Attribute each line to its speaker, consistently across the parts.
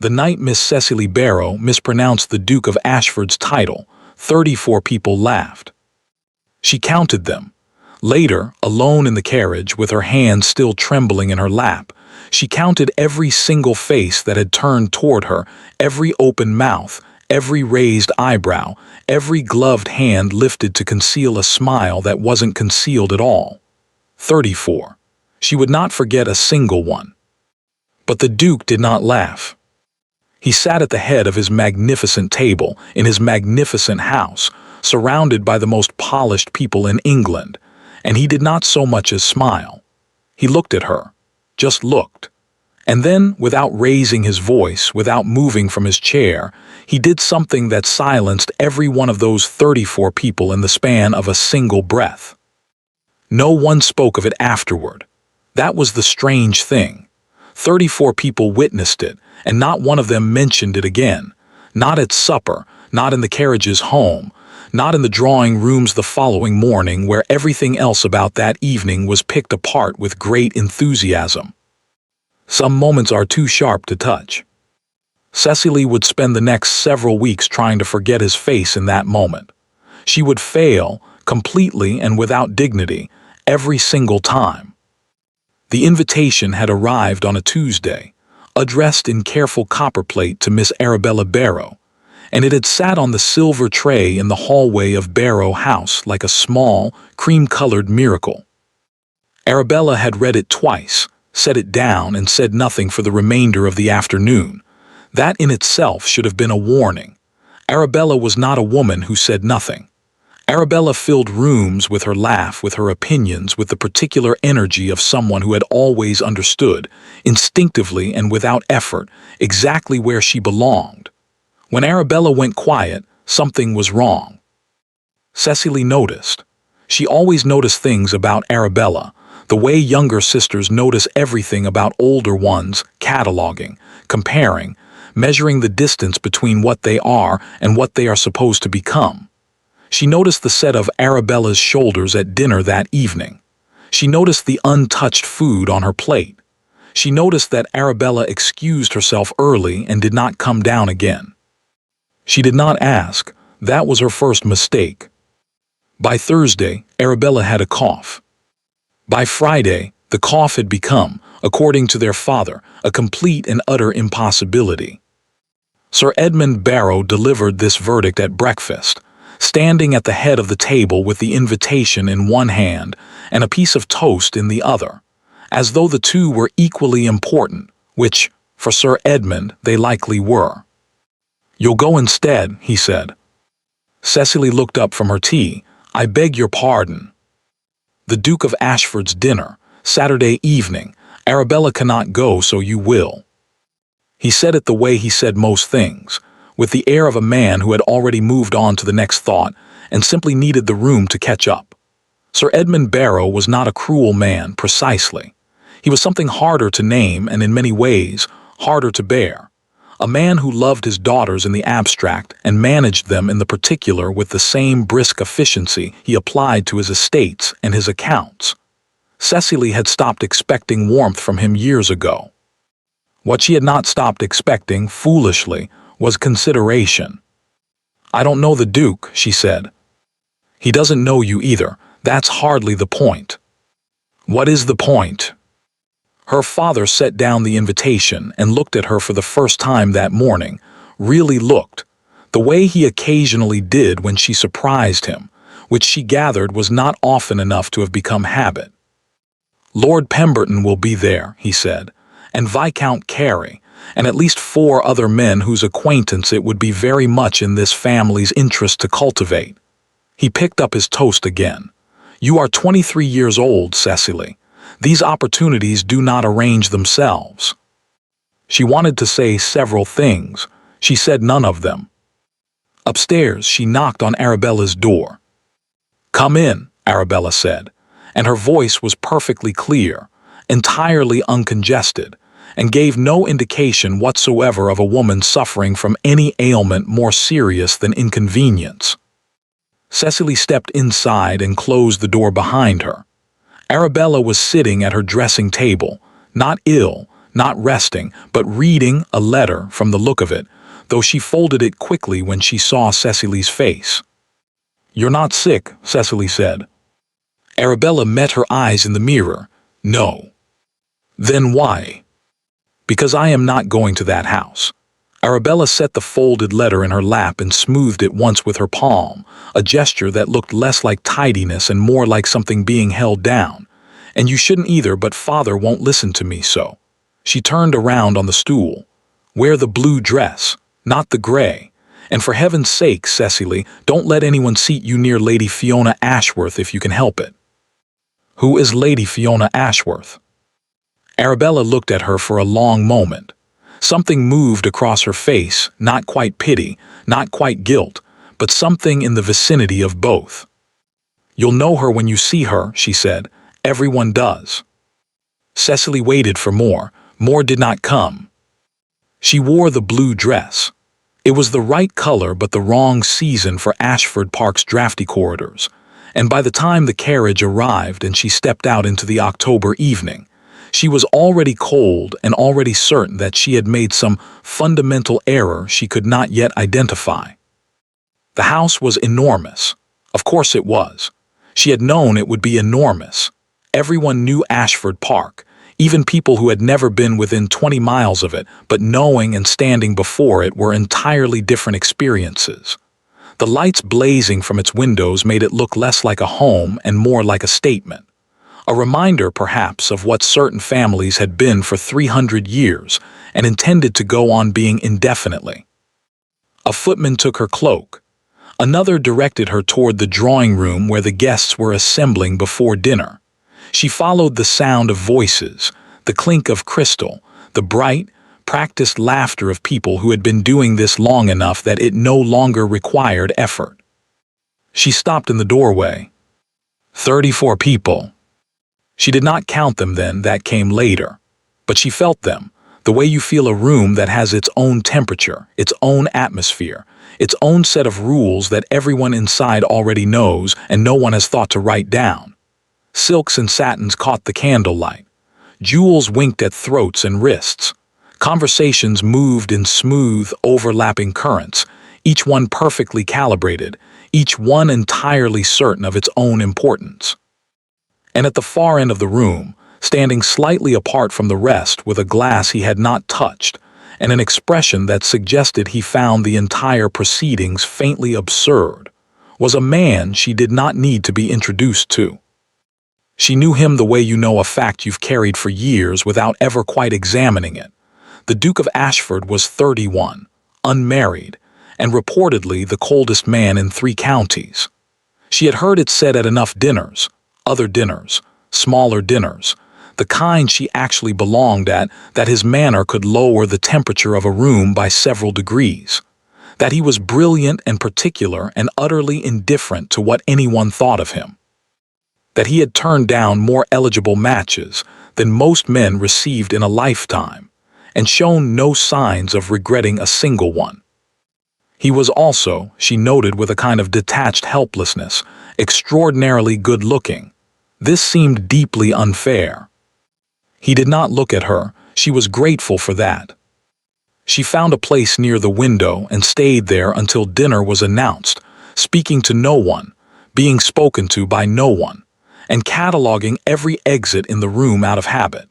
Speaker 1: The night Miss Cecily Barrow mispronounced the Duke of Ashford's title, 34 people laughed. She counted them. Later, alone in the carriage, with her hands still trembling in her lap, she counted every single face that had turned toward her, every open mouth, every raised eyebrow, every gloved hand lifted to conceal a smile that wasn't concealed at all. 34. She would not forget a single one. But the Duke did not laugh. He sat at the head of his magnificent table in his magnificent house, surrounded by the most polished people in England, and he did not so much as smile. He looked at her, just looked. And then, without raising his voice, without moving from his chair, he did something that silenced every one of those 34 people in the span of a single breath. No one spoke of it afterward. That was the strange thing. 34 people witnessed it, and not one of them mentioned it again. Not at supper, not in the carriage's home, not in the drawing rooms the following morning, where everything else about that evening was picked apart with great enthusiasm. Some moments are too sharp to touch. Cecily would spend the next several weeks trying to forget his face in that moment. She would fail, completely and without dignity, every single time. The invitation had arrived on a Tuesday, addressed in careful copperplate to Miss Arabella Barrow, and it had sat on the silver tray in the hallway of Barrow House like a small, cream-colored miracle. Arabella had read it twice, set it down, and said nothing for the remainder of the afternoon. That in itself should have been a warning. Arabella was not a woman who said nothing. Arabella filled rooms with her laugh, with her opinions, with the particular energy of someone who had always understood, instinctively and without effort, exactly where she belonged. When Arabella went quiet, something was wrong. Cecily noticed. She always noticed things about Arabella, the way younger sisters notice everything about older ones, cataloging, comparing, measuring the distance between what they are and what they are supposed to become. She noticed the set of Arabella's shoulders at dinner that evening. She noticed the untouched food on her plate. She noticed that Arabella excused herself early and did not come down again. She did not ask. That was her first mistake. By Thursday, Arabella had a cough. By Friday, the cough had become, according to their father, a complete and utter impossibility. Sir Edmund Barrow delivered this verdict at breakfast, standing at the head of the table with the invitation in one hand and a piece of toast in the other, as though the two were equally important, which, for Sir Edmund, they likely were. "You'll go instead," he said. Cecily looked up from her tea. "I beg your pardon." "The Duke of Ashford's dinner, Saturday evening. Arabella cannot go, so you will." He said it the way he said most things, with the air of a man who had already moved on to the next thought and simply needed the room to catch up. Sir Edmund Barrow was not a cruel man, precisely. He was something harder to name and in many ways harder to bear. A man who loved his daughters in the abstract and managed them in the particular with the same brisk efficiency he applied to his estates and his accounts. Cecily had stopped expecting warmth from him years ago. What she had not stopped expecting, foolishly, was consideration. "I don't know the Duke," she said. "He doesn't know you either. That's hardly the point." "What is the point?" Her father set down the invitation and looked at her for the first time that morning, really looked, the way he occasionally did when she surprised him, which she gathered was not often enough to have become habit. "Lord Pemberton will be there," he said, "and Viscount Carey, and at least 4 other men whose acquaintance it would be very much in this family's interest to cultivate." He picked up his toast again. "You are 23 years old, Cecily. These opportunities do not arrange themselves." She wanted to say several things. She said none of them. Upstairs, she knocked on Arabella's door. "Come in," Arabella said, and her voice was perfectly clear, entirely uncongested, and gave no indication whatsoever of a woman suffering from any ailment more serious than inconvenience. Cecily stepped inside and closed the door behind her. Arabella was sitting at her dressing table, not ill, not resting, but reading a letter from the look of it, though she folded it quickly when she saw Cecily's face. "You're not sick," Cecily said. Arabella met her eyes in the mirror. "No." "Then why?" "Because I am not going to that house." Arabella set the folded letter in her lap and smoothed it once with her palm, a gesture that looked less like tidiness and more like something being held down. "And you shouldn't either, but father won't listen to me so." She turned around on the stool. "Wear the blue dress, not the gray. And for heaven's sake, Cecily, don't let anyone seat you near Lady Fiona Ashworth if you can help it." "Who is Lady Fiona Ashworth?" Arabella looked at her for a long moment. Something moved across her face, not quite pity, not quite guilt, but something in the vicinity of both. "You'll know her when you see her," she said. "Everyone does." Cecily waited for more. More did not come. She wore the blue dress. It was the right color but the wrong season for Ashford Park's drafty corridors, and by the time the carriage arrived and she stepped out into the October evening, she was already cold and already certain that she had made some fundamental error she could not yet identify. The house was enormous. Of course it was. She had known it would be enormous. Everyone knew Ashford Park, even people who had never been within 20 miles of it, but knowing and standing before it were entirely different experiences. The lights blazing from its windows made it look less like a home and more like a statement. A reminder, perhaps, of what certain families had been for 300 years and intended to go on being indefinitely. A footman took her cloak. Another directed her toward the drawing room where the guests were assembling before dinner. She followed the sound of voices, the clink of crystal, the bright, practiced laughter of people who had been doing this long enough that it no longer required effort. She stopped in the doorway. 34 people. She did not count them then, that came later. But she felt them, the way you feel a room that has its own temperature, its own atmosphere, its own set of rules that everyone inside already knows and no one has thought to write down. Silks and satins caught the candlelight. Jewels winked at throats and wrists. Conversations moved in smooth, overlapping currents, each one perfectly calibrated, each one entirely certain of its own importance. And at the far end of the room, standing slightly apart from the rest with a glass he had not touched, and an expression that suggested he found the entire proceedings faintly absurd, was a man she did not need to be introduced to. She knew him the way you know a fact you've carried for years without ever quite examining it. The Duke of Ashford was 31, unmarried, and reportedly the coldest man in 3 counties. She had heard it said at enough dinners, other dinners, smaller dinners, the kind she actually belonged at, that his manner could lower the temperature of a room by several degrees, that he was brilliant and particular and utterly indifferent to what anyone thought of him, that he had turned down more eligible matches than most men received in a lifetime, and shown no signs of regretting a single one. He was also, she noted with a kind of detached helplessness, extraordinarily good-looking. This seemed deeply unfair. He did not look at her. She was grateful for that. She found a place near the window and stayed there until dinner was announced, speaking to no one, being spoken to by no one, and cataloging every exit in the room out of habit.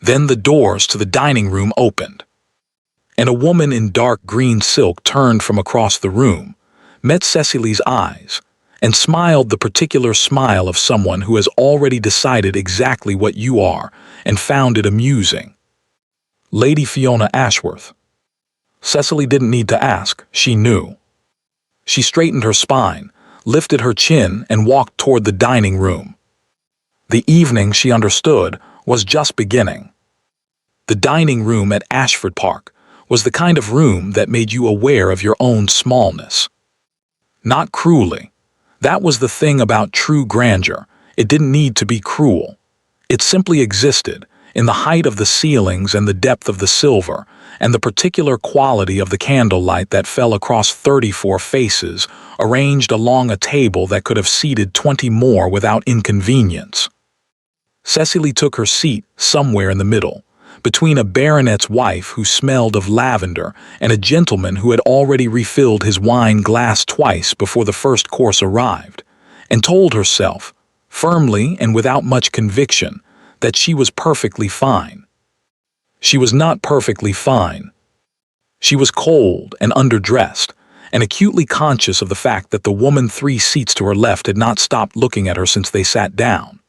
Speaker 1: Then the doors to the dining room opened, and a woman in dark green silk turned from across the room, met Cecily's eyes, and smiled the particular smile of someone who has already decided exactly what you are and found it amusing. Lady Fiona Ashworth. Cecily didn't need to ask, she knew. She straightened her spine, lifted her chin, and walked toward the dining room. The evening, she understood, was just beginning. The dining room at Ashford Park was the kind of room that made you aware of your own smallness. Not cruelly. That was the thing about true grandeur. It didn't need to be cruel. It simply existed, in the height of the ceilings and the depth of the silver, and the particular quality of the candlelight that fell across 34 faces, arranged along a table that could have seated 20 more without inconvenience. Cecily took her seat somewhere in the middle, between a baronet's wife who smelled of lavender and a gentleman who had already refilled his wine glass twice before the first course arrived, and told herself, firmly and without much conviction, that she was perfectly fine. She was not perfectly fine. She was cold and underdressed, and acutely conscious of the fact that the woman 3 seats to her left had not stopped looking at her since they sat down.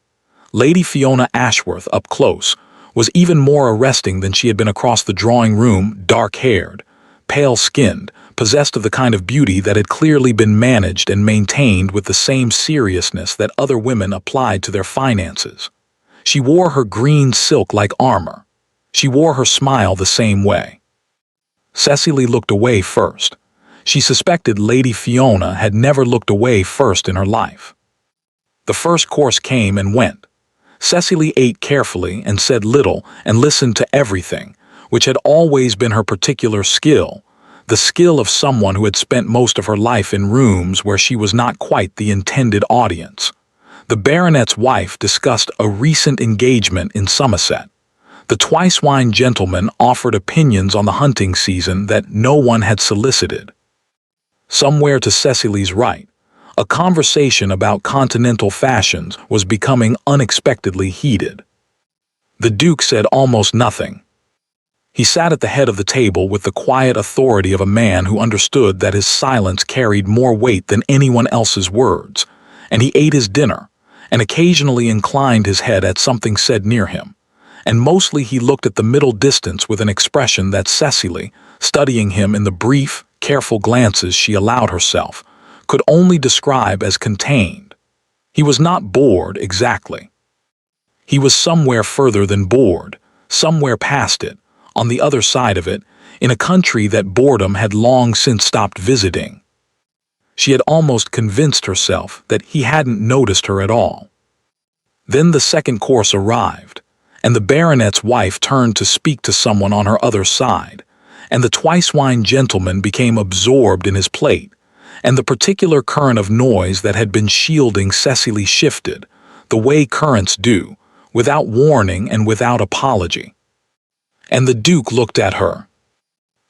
Speaker 1: Lady Fiona Ashworth, up close, was even more arresting than she had been across the drawing room, dark-haired, pale-skinned, possessed of the kind of beauty that had clearly been managed and maintained with the same seriousness that other women applied to their finances. She wore her green silk like armor. She wore her smile the same way. Cecily looked away first. She suspected Lady Fiona had never looked away first in her life. The first course came and went. Cecily ate carefully and said little and listened to everything, which had always been her particular skill, the skill of someone who had spent most of her life in rooms where she was not quite the intended audience. The baronet's wife discussed a recent engagement in Somerset. The twice-wine gentleman offered opinions on the hunting season that no one had solicited. Somewhere to Cecily's right, a conversation about continental fashions was becoming unexpectedly heated. The Duke said almost nothing. He sat at the head of the table with the quiet authority of a man who understood that his silence carried more weight than anyone else's words, and he ate his dinner, and occasionally inclined his head at something said near him, and mostly he looked at the middle distance with an expression that Cecily, studying him in the brief, careful glances she allowed herself, could only describe as contained. He was not bored exactly. He was somewhere further than bored, somewhere past it, on the other side of it, in a country that boredom had long since stopped visiting. She had almost convinced herself that he hadn't noticed her at all. Then the second course arrived, and the baronet's wife turned to speak to someone on her other side, and the twice-wine gentleman became absorbed in his plate, and the particular current of noise that had been shielding Cecily shifted, the way currents do, without warning and without apology. And the Duke looked at her.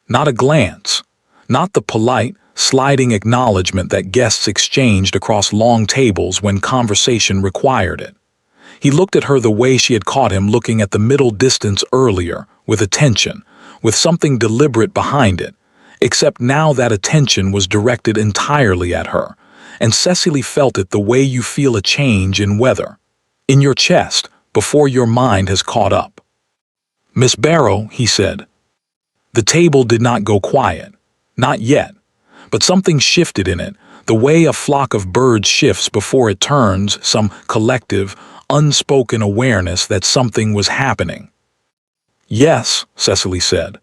Speaker 1: Not a glance, not the polite, sliding acknowledgement that guests exchanged across long tables when conversation required it. He looked at her the way she had caught him looking at the middle distance earlier, with attention, with something deliberate behind it, except now that attention was directed entirely at her, and Cecily felt it the way you feel a change in weather, in your chest, before your mind has caught up. "Miss Barrow," he said. The table did not go quiet, not yet, but something shifted in it, the way a flock of birds shifts before it turns, some collective, unspoken awareness that something was happening. "Yes," Cecily said,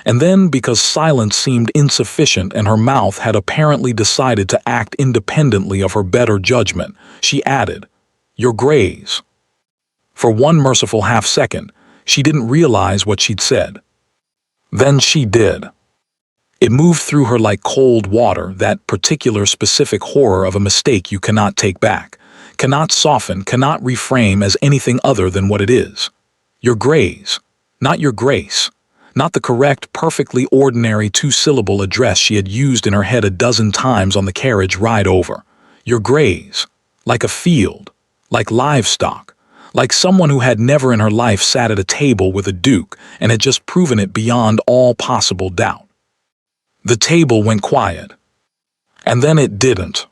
Speaker 1: and then, because silence seemed insufficient and her mouth had apparently decided to act independently of her better judgment, she added, "Your Grays." For one merciful half-second, she didn't realize what she'd said. Then she did. It moved through her like cold water, that particular specific horror of a mistake you cannot take back, cannot soften, cannot reframe as anything other than what it is. Your Grays, not your Grace, not the correct, perfectly ordinary two-syllable address she had used in her head a dozen times on the carriage ride over. Your Grays, like a field, like livestock, like someone who had never in her life sat at a table with a duke and had just proven it beyond all possible doubt. The table went quiet. And then it didn't.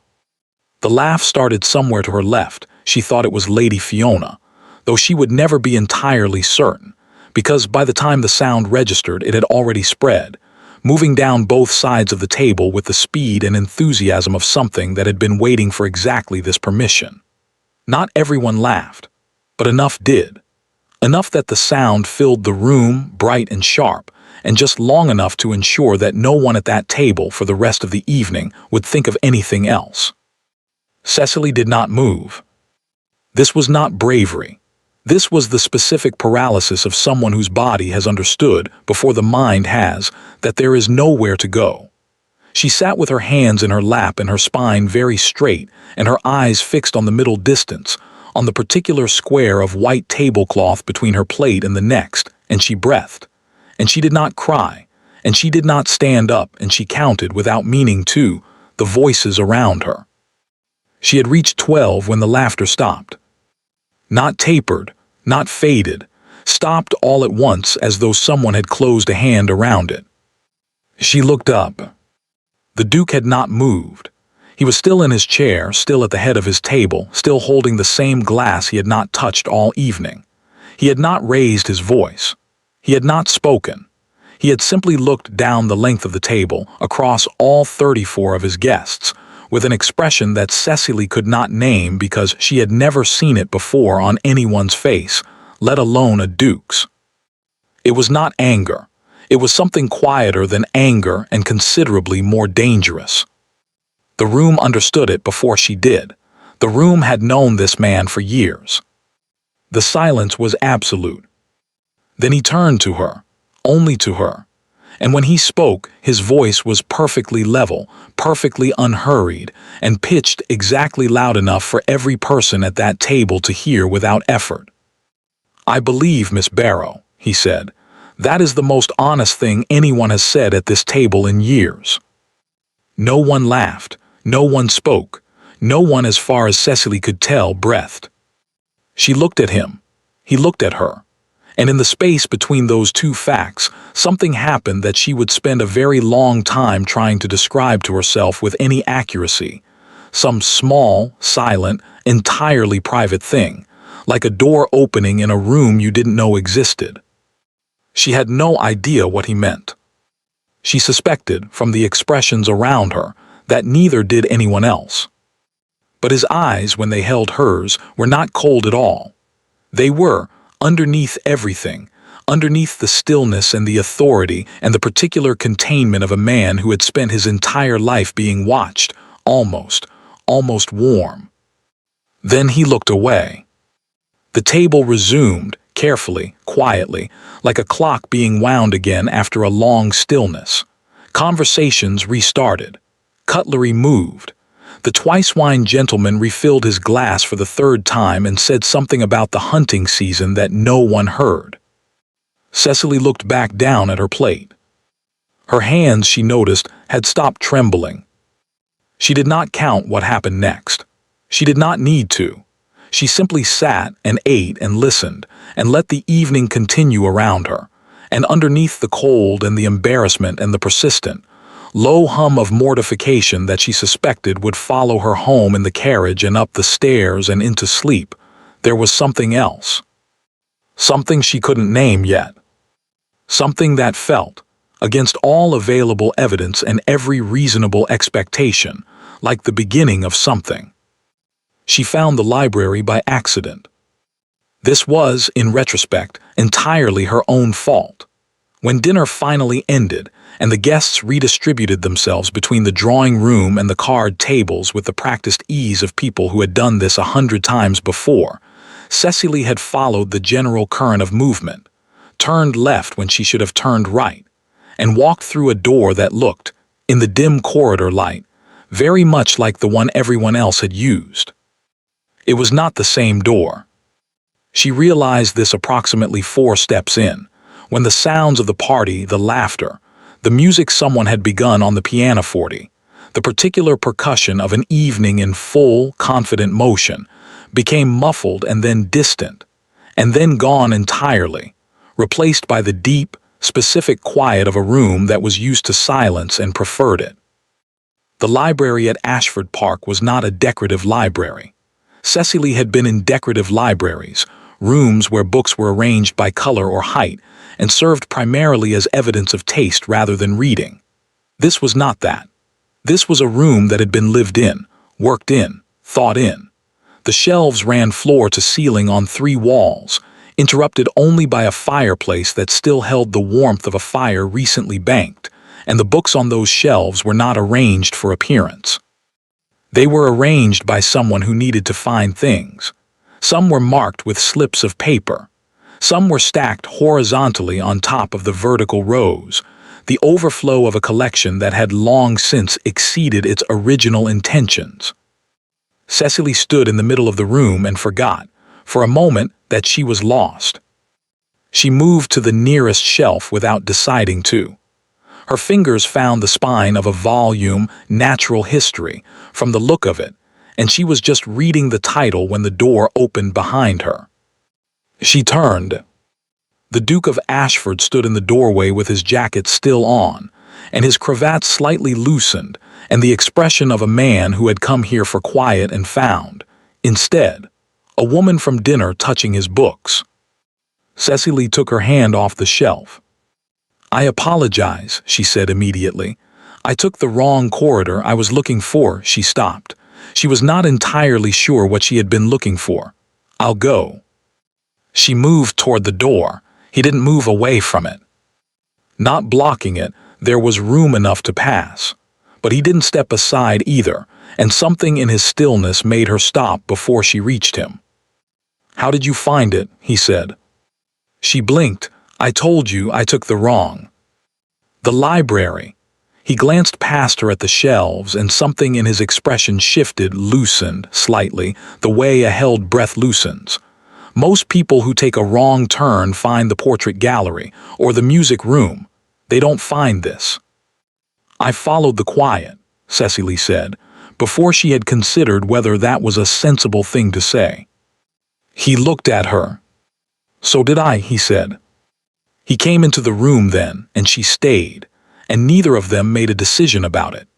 Speaker 1: The laugh started somewhere to her left. She thought it was Lady Fiona, though she would never be entirely certain, because by the time the sound registered it had already spread, moving down both sides of the table with the speed and enthusiasm of something that had been waiting for exactly this permission. Not everyone laughed, but enough did. Enough that the sound filled the room, bright and sharp, and just long enough to ensure that no one at that table for the rest of the evening would think of anything else. Cecily did not move. This was not bravery. This was the specific paralysis of someone whose body has understood, before the mind has, that there is nowhere to go. She sat with her hands in her lap and her spine very straight, and her eyes fixed on the middle distance, on the particular square of white tablecloth between her plate and the next, and she breathed, and she did not cry, and she did not stand up, and she counted without meaning to the voices around her. She had reached 12 when the laughter stopped. Not tapered, not faded, stopped all at once as though someone had closed a hand around it. She looked up. The Duke had not moved. He was still in his chair, still at the head of his table, still holding the same glass he had not touched all evening. He had not raised his voice. He had not spoken. He had simply looked down the length of the table, across all 34 of his guests, with an expression that Cecily could not name because she had never seen it before on anyone's face, let alone a Duke's. It was not anger. It was something quieter than anger and considerably more dangerous. The room understood it before she did. The room had known this man for years. The silence was absolute. Then he turned to her, only to her, and when he spoke, his voice was perfectly level, perfectly unhurried, and pitched exactly loud enough for every person at that table to hear without effort. "I believe, Miss Barrow," he said, "that is the most honest thing anyone has said at this table in years." No one laughed, no one spoke, no one, as far as Cecily could tell, breathed. She looked at him, he looked at her, and in the space between those two facts, something happened that she would spend a very long time trying to describe to herself with any accuracy. Some small, silent, entirely private thing, like a door opening in a room you didn't know existed. She had no idea what he meant. She suspected, from the expressions around her, that neither did anyone else. But his eyes, when they held hers, were not cold at all. They were, underneath everything, underneath the stillness and the authority and the particular containment of a man who had spent his entire life being watched, almost warm. Then he looked away. The table resumed, carefully, quietly, like a clock being wound again after a long stillness. Conversations restarted. Cutlery moved. The twice-wine gentleman refilled his glass for the third time and said something about the hunting season that no one heard. Cecily looked back down at her plate. Her hands, she noticed, had stopped trembling. She did not count what happened next. She did not need to. She simply sat and ate and listened and let the evening continue around her, and underneath the cold and the embarrassment and the persistent, low hum of mortification that she suspected would follow her home in the carriage and up the stairs and into sleep, there was something else. Something she couldn't name yet. Something that felt, against all available evidence and every reasonable expectation, like the beginning of something. She found the library by accident. This was, in retrospect, entirely her own fault. When dinner finally ended, and the guests redistributed themselves between the drawing room and the card tables with the practiced ease of people who had done this 100 times before, Cecily had followed the general current of movement, turned left when she should have turned right, and walked through a door that looked, in the dim corridor light, very much like the one everyone else had used. It was not the same door. She realized this approximately 4 steps in, when the sounds of the party, the laughter, the music someone had begun on the pianoforte, the particular percussion of an evening in full, confident motion, became muffled and then distant, and then gone entirely, replaced by the deep, specific quiet of a room that was used to silence and preferred it. The library at Ashford Park was not a decorative library. Cecily had been in decorative libraries, rooms where books were arranged by color or height and served primarily as evidence of taste rather than reading. This was not that. This was a room that had been lived in, worked in, thought in. The shelves ran floor to ceiling on 3 walls, interrupted only by a fireplace that still held the warmth of a fire recently banked, and the books on those shelves were not arranged for appearance. They were arranged by someone who needed to find things. Some were marked with slips of paper. Some were stacked horizontally on top of the vertical rows, the overflow of a collection that had long since exceeded its original intentions. Cecily stood in the middle of the room and forgot, for a moment, that she was lost. She moved to the nearest shelf without deciding to. Her fingers found the spine of a volume, Natural History, from the look of it, and she was just reading the title when the door opened behind her. She turned. The Duke of Ashford stood in the doorway with his jacket still on, and his cravat slightly loosened, and the expression of a man who had come here for quiet and found, instead, a woman from dinner touching his books. Cecily took her hand off the shelf. "I apologize," she said immediately. "I took the wrong corridor I was looking for." She stopped. She was not entirely sure what she had been looking for. "I'll go." She moved toward the door. He didn't move away from it. Not blocking it, there was room enough to pass. But he didn't step aside either, and something in his stillness made her stop before she reached him. "How did you find it?" he said. She blinked. "I told you I took the wrong." "The library." He glanced past her at the shelves, and something in his expression shifted, loosened, slightly, the way a held breath loosens. Most people who take a wrong turn find the portrait gallery or the music room. They don't find this. "I followed the quiet," Cecily said, before she had considered whether that was a sensible thing to say. He looked at her. "So did I," he said. He came into the room then, and she stayed, and neither of them made a decision about it.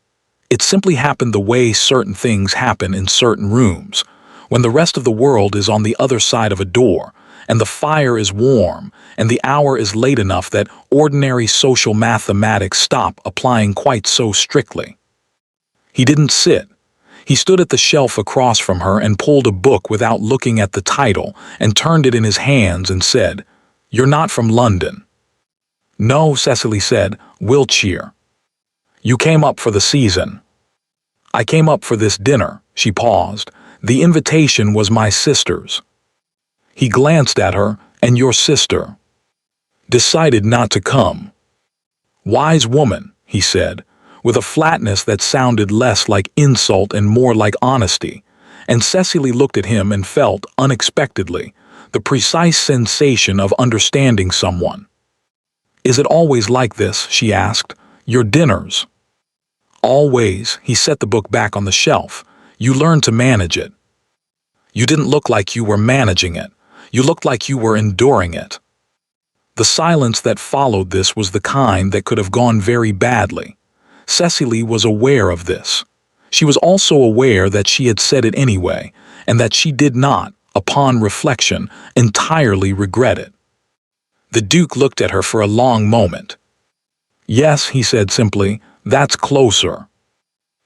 Speaker 1: It simply happened the way certain things happen in certain rooms, when the rest of the world is on the other side of a door, and the fire is warm, and the hour is late enough that ordinary social mathematics stop applying quite so strictly. He didn't sit. He stood at the shelf across from her and pulled a book without looking at the title and turned it in his hands and said, "You're not from London." "No," Cecily said, "Wiltshire." "You came up for the season." "I came up for this dinner." She paused. "The invitation was my sister's." He glanced at her. "And your sister decided not to come." "Wise woman," he said, with a flatness that sounded less like insult and more like honesty, and Cecily looked at him and felt, unexpectedly, the precise sensation of understanding someone. "Is it always like this?" she asked. "Your dinners?" "Always." He set the book back on the shelf. "You learn to manage it." "You didn't look like you were managing it. You looked like you were enduring it." The silence that followed this was the kind that could have gone very badly. Cecily was aware of this. She was also aware that she had said it anyway, and that she did not, upon reflection, entirely regret it. The Duke looked at her for a long moment. "Yes," he said simply, "that's closer."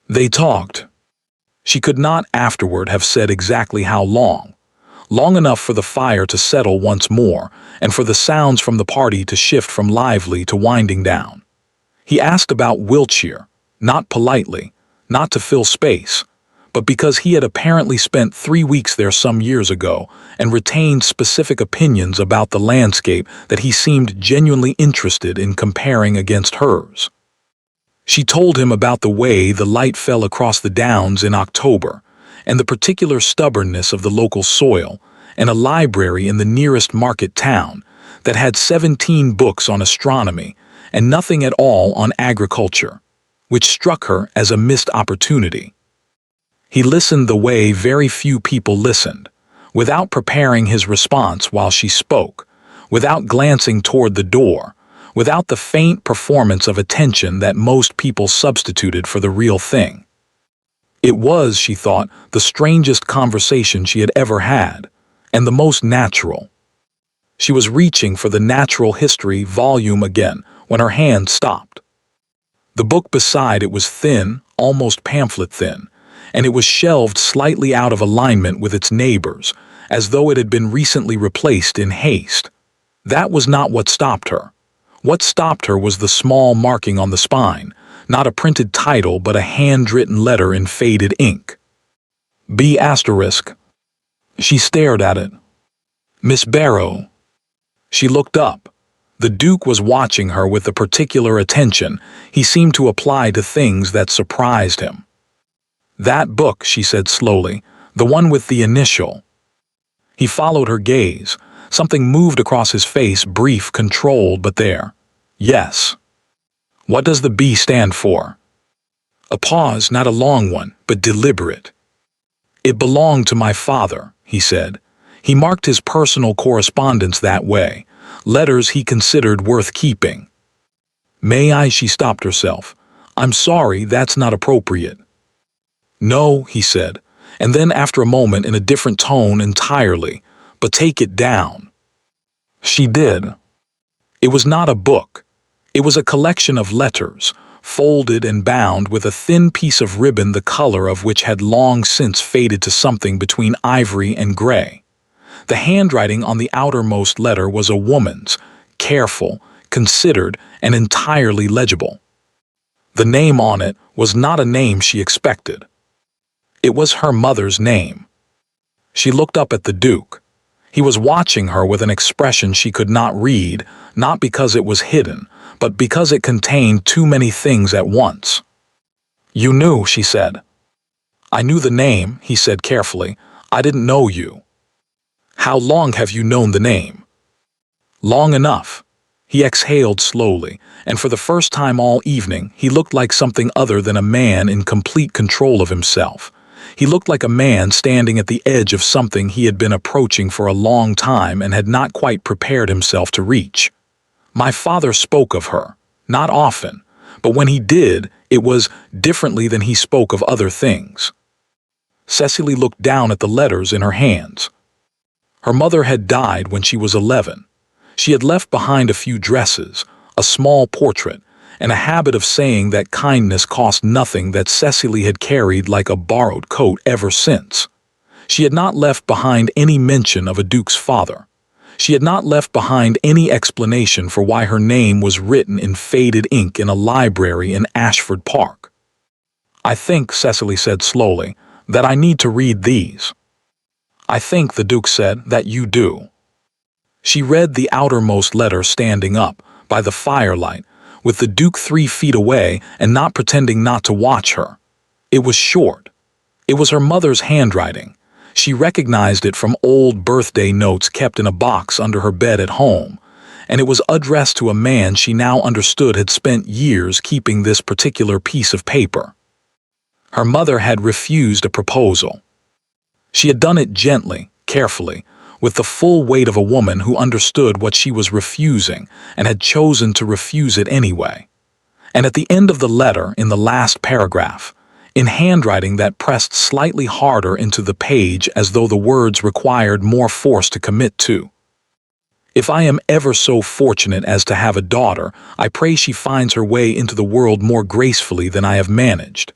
Speaker 1: They talked. She could not afterward have said exactly how long. Long enough for the fire to settle once more, and for the sounds from the party to shift from lively to winding down. He asked about Wiltshire, not politely, not to fill space, but because he had apparently spent 3 weeks there some years ago and retained specific opinions about the landscape that he seemed genuinely interested in comparing against hers. She told him about the way the light fell across the downs in October, and the particular stubbornness of the local soil, and a library in the nearest market town that had 17 books on astronomy and nothing at all on agriculture, which struck her as a missed opportunity. He listened the way very few people listened, without preparing his response while she spoke, without glancing toward the door, without the faint performance of attention that most people substituted for the real thing. It was, she thought, the strangest conversation she had ever had, and the most natural. She was reaching for the Natural History volume again when her hand stopped. The book beside it was thin, almost pamphlet thin, and it was shelved slightly out of alignment with its neighbors, as though it had been recently replaced in haste. That was not what stopped her. What stopped her was the small marking on the spine, not a printed title but a handwritten letter in faded ink. B***. She stared at it. "Miss Barrow." She looked up. The Duke was watching her with the particular attention he seemed to apply to things that surprised him. "That book," she said slowly, "the one with the initial." He followed her gaze. Something moved across his face, brief, controlled, but there. Yes. What does the B stand for? A pause, not a long one, but deliberate. It belonged to my father, he said. He marked his personal correspondence that way, letters he considered worth keeping. May I? She stopped herself. I'm sorry, that's not appropriate. No, he said, and then after a moment in a different tone entirely, but take it down. She did. It was not a book. It was a collection of letters, folded and bound with a thin piece of ribbon the color of which had long since faded to something between ivory and gray. The handwriting on the outermost letter was a woman's, careful, considered, and entirely legible. The name on it was not a name she expected. It was her mother's name. She looked up at the Duke. He was watching her with an expression she could not read, not because it was hidden, but because it contained too many things at once. You knew, she said. I knew the name, he said carefully. I didn't know you. How long have you known the name? Long enough. He exhaled slowly, and for the first time all evening, he looked like something other than a man in complete control of himself. He looked like a man standing at the edge of something he had been approaching for a long time and had not quite prepared himself to reach. My father spoke of her, not often, but when he did, it was differently than he spoke of other things. Cecily looked down at the letters in her hands. Her mother had died when she was 11. She had left behind a few dresses, a small portrait, and a habit of saying that kindness cost nothing that Cecily had carried like a borrowed coat ever since. She had not left behind any mention of a duke's father. She had not left behind any explanation for why her name was written in faded ink in a library in Ashford Park. I think, Cecily said slowly, that I need to read these. I think, the Duke said, that you do. She read the outermost letter standing up, by the firelight, with the Duke 3 feet away and not pretending not to watch her. It was short. It was her mother's handwriting. She recognized it from old birthday notes kept in a box under her bed at home, and it was addressed to a man she now understood had spent years keeping this particular piece of paper. Her mother had refused a proposal. She had done it gently, carefully, with the full weight of a woman who understood what she was refusing and had chosen to refuse it anyway. And at the end of the letter, in the last paragraph, in handwriting that pressed slightly harder into the page as though the words required more force to commit to. If I am ever so fortunate as to have a daughter, I pray she finds her way into the world more gracefully than I have managed.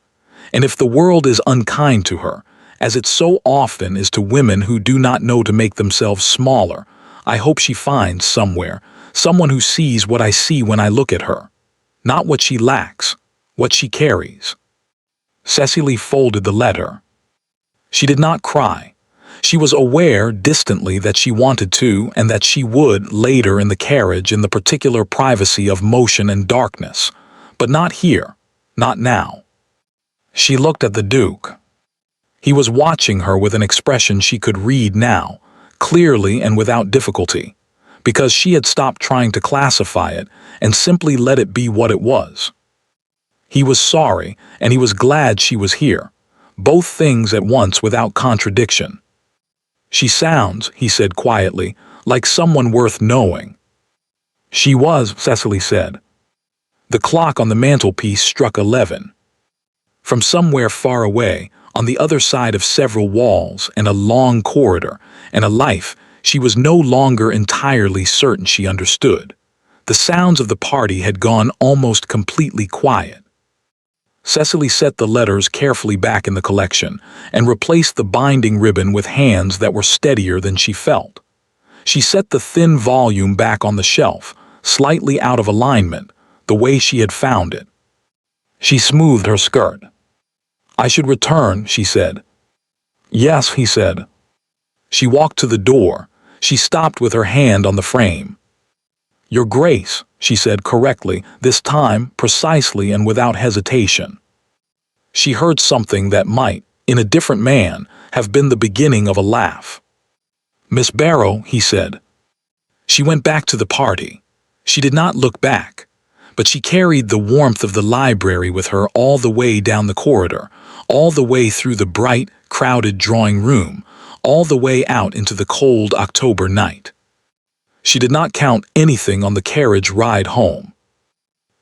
Speaker 1: And if the world is unkind to her, as it so often is to women who do not know to make themselves smaller, I hope she finds somewhere someone who sees what I see when I look at her. Not what she lacks, what she carries. Cecily folded the letter. She did not cry. She was aware distantly that she wanted to and that she would later in the carriage in the particular privacy of motion and darkness, but not here, not now. She looked at the Duke. He was watching her with an expression she could read now, clearly and without difficulty, because she had stopped trying to classify it and simply let it be what it was. He was sorry, and he was glad she was here, both things at once without contradiction. She sounds, he said quietly, like someone worth knowing. She was, Cecily said. The clock on the mantelpiece struck 11. From somewhere far away, on the other side of several walls and a long corridor and a life she was no longer entirely certain she understood, the sounds of the party had gone almost completely quiet. Cecily set the letters carefully back in the collection and replaced the binding ribbon with hands that were steadier than she felt. She set the thin volume back on the shelf, slightly out of alignment, the way she had found it. She smoothed her skirt. I should return, she said. Yes, he said. She walked to the door. She stopped with her hand on the frame. Your Grace, she said correctly, this time precisely and without hesitation. She heard something that might, in a different man, have been the beginning of a laugh. Miss Barrow, he said. She went back to the party. She did not look back, but she carried the warmth of the library with her all the way down the corridor, all the way through the bright, crowded drawing room, all the way out into the cold October night. She did not count anything on the carriage ride home.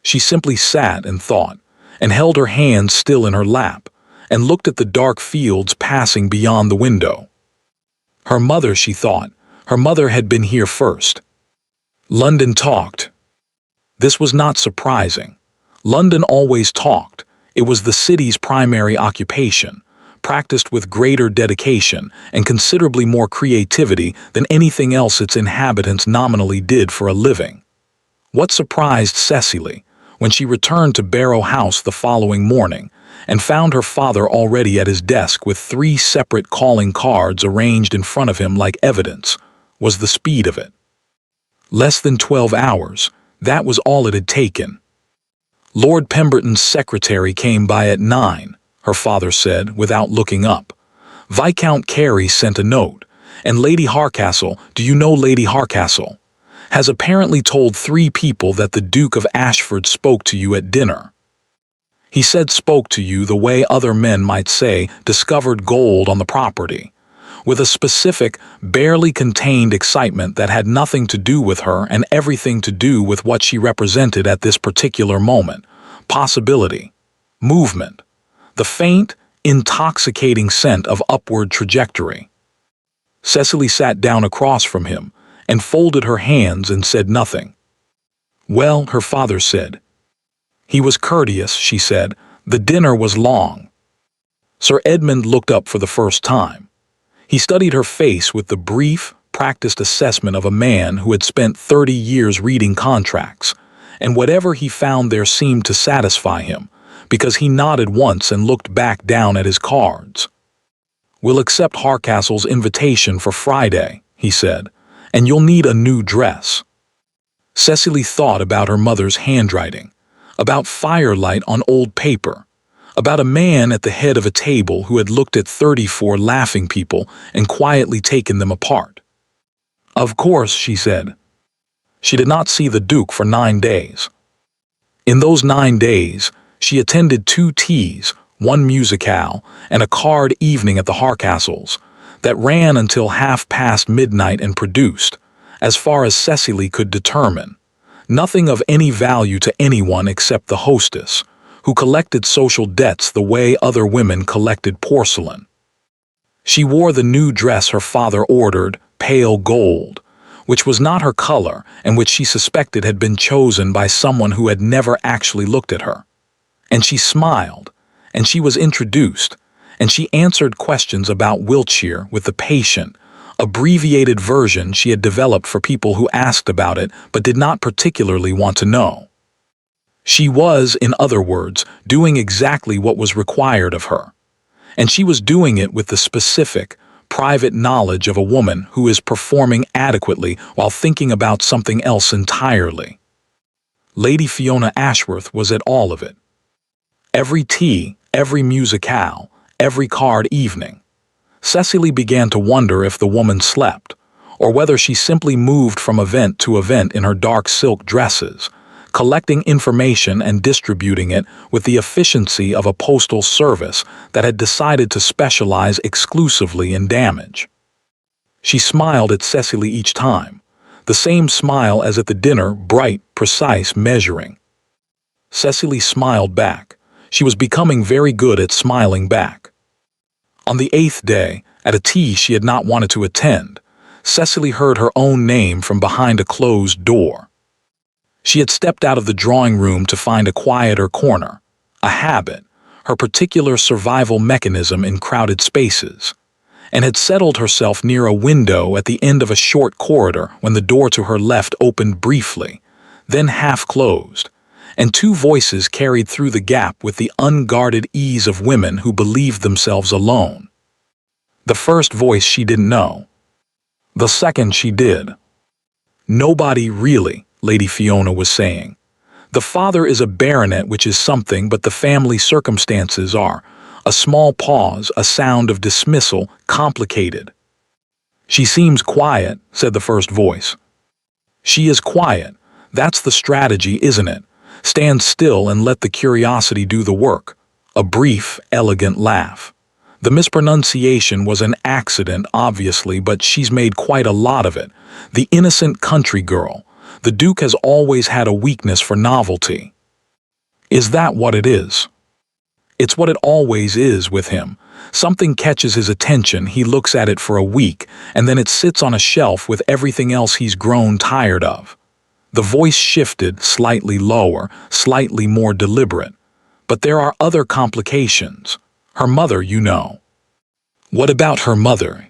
Speaker 1: She simply sat and thought, and held her hands still in her lap, and looked at the dark fields passing beyond the window. Her mother, she thought, her mother had been here first. London talked. This was not surprising. London always talked. It was the city's primary occupation, practiced with greater dedication and considerably more creativity than anything else its inhabitants nominally did for a living. What surprised Cecily, when she returned to Barrow House the following morning and found her father already at his desk with 3 separate calling cards arranged in front of him like evidence, was the speed of it. Less than 12 hours, that was all it had taken. Lord Pemberton's secretary came by at 9, her father said, without looking up. Viscount Carey sent a note, and Lady Harcastle, do you know Lady Harcastle, has apparently told 3 people that the Duke of Ashford spoke to you at dinner. He said spoke to you the way other men might say discovered gold on the property, with a specific, barely contained excitement that had nothing to do with her and everything to do with what she represented at this particular moment: possibility, movement, the faint, intoxicating scent of upward trajectory. Cecily sat down across from him and folded her hands and said nothing. Well, her father said. He was courteous, she said. The dinner was long. Sir Edmund looked up for the first time. He studied her face with the brief, practiced assessment of a man who had spent 30 years reading contracts, and whatever he found there seemed to satisfy him, because he nodded once and looked back down at his cards. We'll accept Harcastle's invitation for Friday, he said, and you'll need a new dress. Cecily thought about her mother's handwriting, about firelight on old paper, about a man at the head of a table who had looked at 34 laughing people and quietly taken them apart. Of course, she said. She did not see the Duke for 9 days. In those 9 days, she attended 2 teas, 1 musicale, and a card evening at the Harcastles, that ran until midnight and produced, as far as Cecily could determine, nothing of any value to anyone except the hostess, who collected social debts the way other women collected porcelain. She wore the new dress her father ordered, pale gold, which was not her color and which she suspected had been chosen by someone who had never actually looked at her. And she smiled, and she was introduced, and she answered questions about Wiltshire with the patient, abbreviated version she had developed for people who asked about it but did not particularly want to know. She was, in other words, doing exactly what was required of her, and she was doing it with the specific, private knowledge of a woman who is performing adequately while thinking about something else entirely. Lady Fiona Ashworth was at all of it. Every tea, every musicale, every card evening. Cecily began to wonder if the woman slept, or whether she simply moved from event to event in her dark silk dresses, collecting information and distributing it with the efficiency of a postal service that had decided to specialize exclusively in damage. She smiled at Cecily each time, the same smile as at the dinner, bright, precise, measuring. Cecily smiled back. She was becoming very good at smiling back. On the 8th day, at a tea she had not wanted to attend, Cecily heard her own name from behind a closed door. She had stepped out of the drawing room to find a quieter corner, a habit, her particular survival mechanism in crowded spaces, and had settled herself near a window at the end of a short corridor when the door to her left opened briefly, then half closed, and 2 voices carried through the gap with the unguarded ease of women who believed themselves alone. The first voice she didn't know. The second she did. Nobody really, Lady Fiona was saying. The father is a baronet, which is something, but the family circumstances are. A small pause, a sound of dismissal, complicated. She seems quiet, said the first voice. She is quiet. That's the strategy, isn't it? Stand still and let the curiosity do the work. A brief, elegant laugh. The mispronunciation was an accident, obviously, but she's made quite a lot of it. The innocent country girl. The Duke has always had a weakness for novelty. Is that what it is? It's what it always is with him. Something catches his attention, he looks at it for a week, and then it sits on a shelf with everything else he's grown tired of. The voice shifted, slightly lower, slightly more deliberate. But there are other complications. Her mother, you know. What about her mother?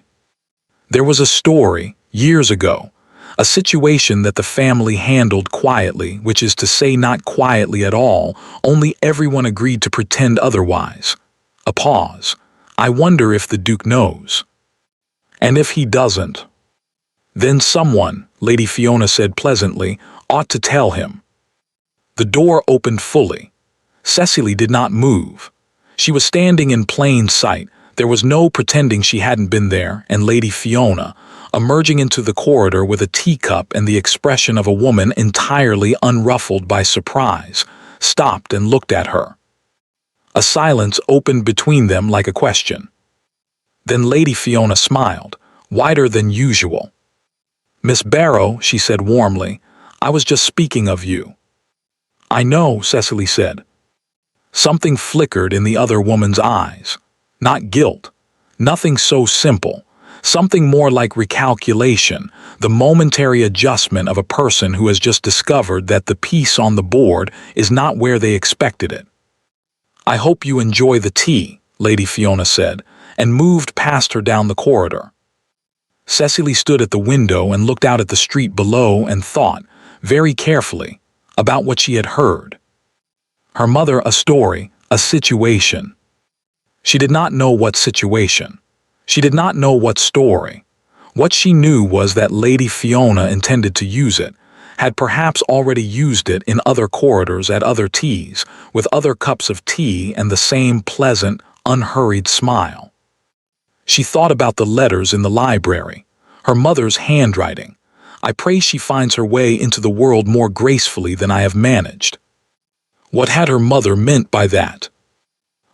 Speaker 1: There was a story, years ago. A situation that the family handled quietly, which is to say not quietly at all, only everyone agreed to pretend otherwise. A pause. I wonder if the Duke knows. And if he doesn't? Then someone, Lady Fiona said pleasantly, ought to tell him. The door opened fully. Cecily did not move. She was standing in plain sight. There was no pretending she hadn't been there, and Lady Fiona, emerging into the corridor with a teacup and the expression of a woman entirely unruffled by surprise, stopped and looked at her. A silence opened between them like a question. Then Lady Fiona smiled, wider than usual. "Miss Barrow," she said warmly, "I was just speaking of you." "I know," Cecily said. Something flickered in the other woman's eyes. Not guilt. Nothing so simple. Something more like recalculation, the momentary adjustment of a person who has just discovered that the piece on the board is not where they expected it. "I hope you enjoy the tea," Lady Fiona said, and moved past her down the corridor. Cecily stood at the window and looked out at the street below and thought, very carefully, about what she had heard. Her mother, a story, a situation. She did not know what situation. She did not know what story. What she knew was that Lady Fiona intended to use it, had perhaps already used it in other corridors at other teas, with other cups of tea and the same pleasant, unhurried smile. She thought about the letters in the library, her mother's handwriting. I pray she finds her way into the world more gracefully than I have managed. What had her mother meant by that?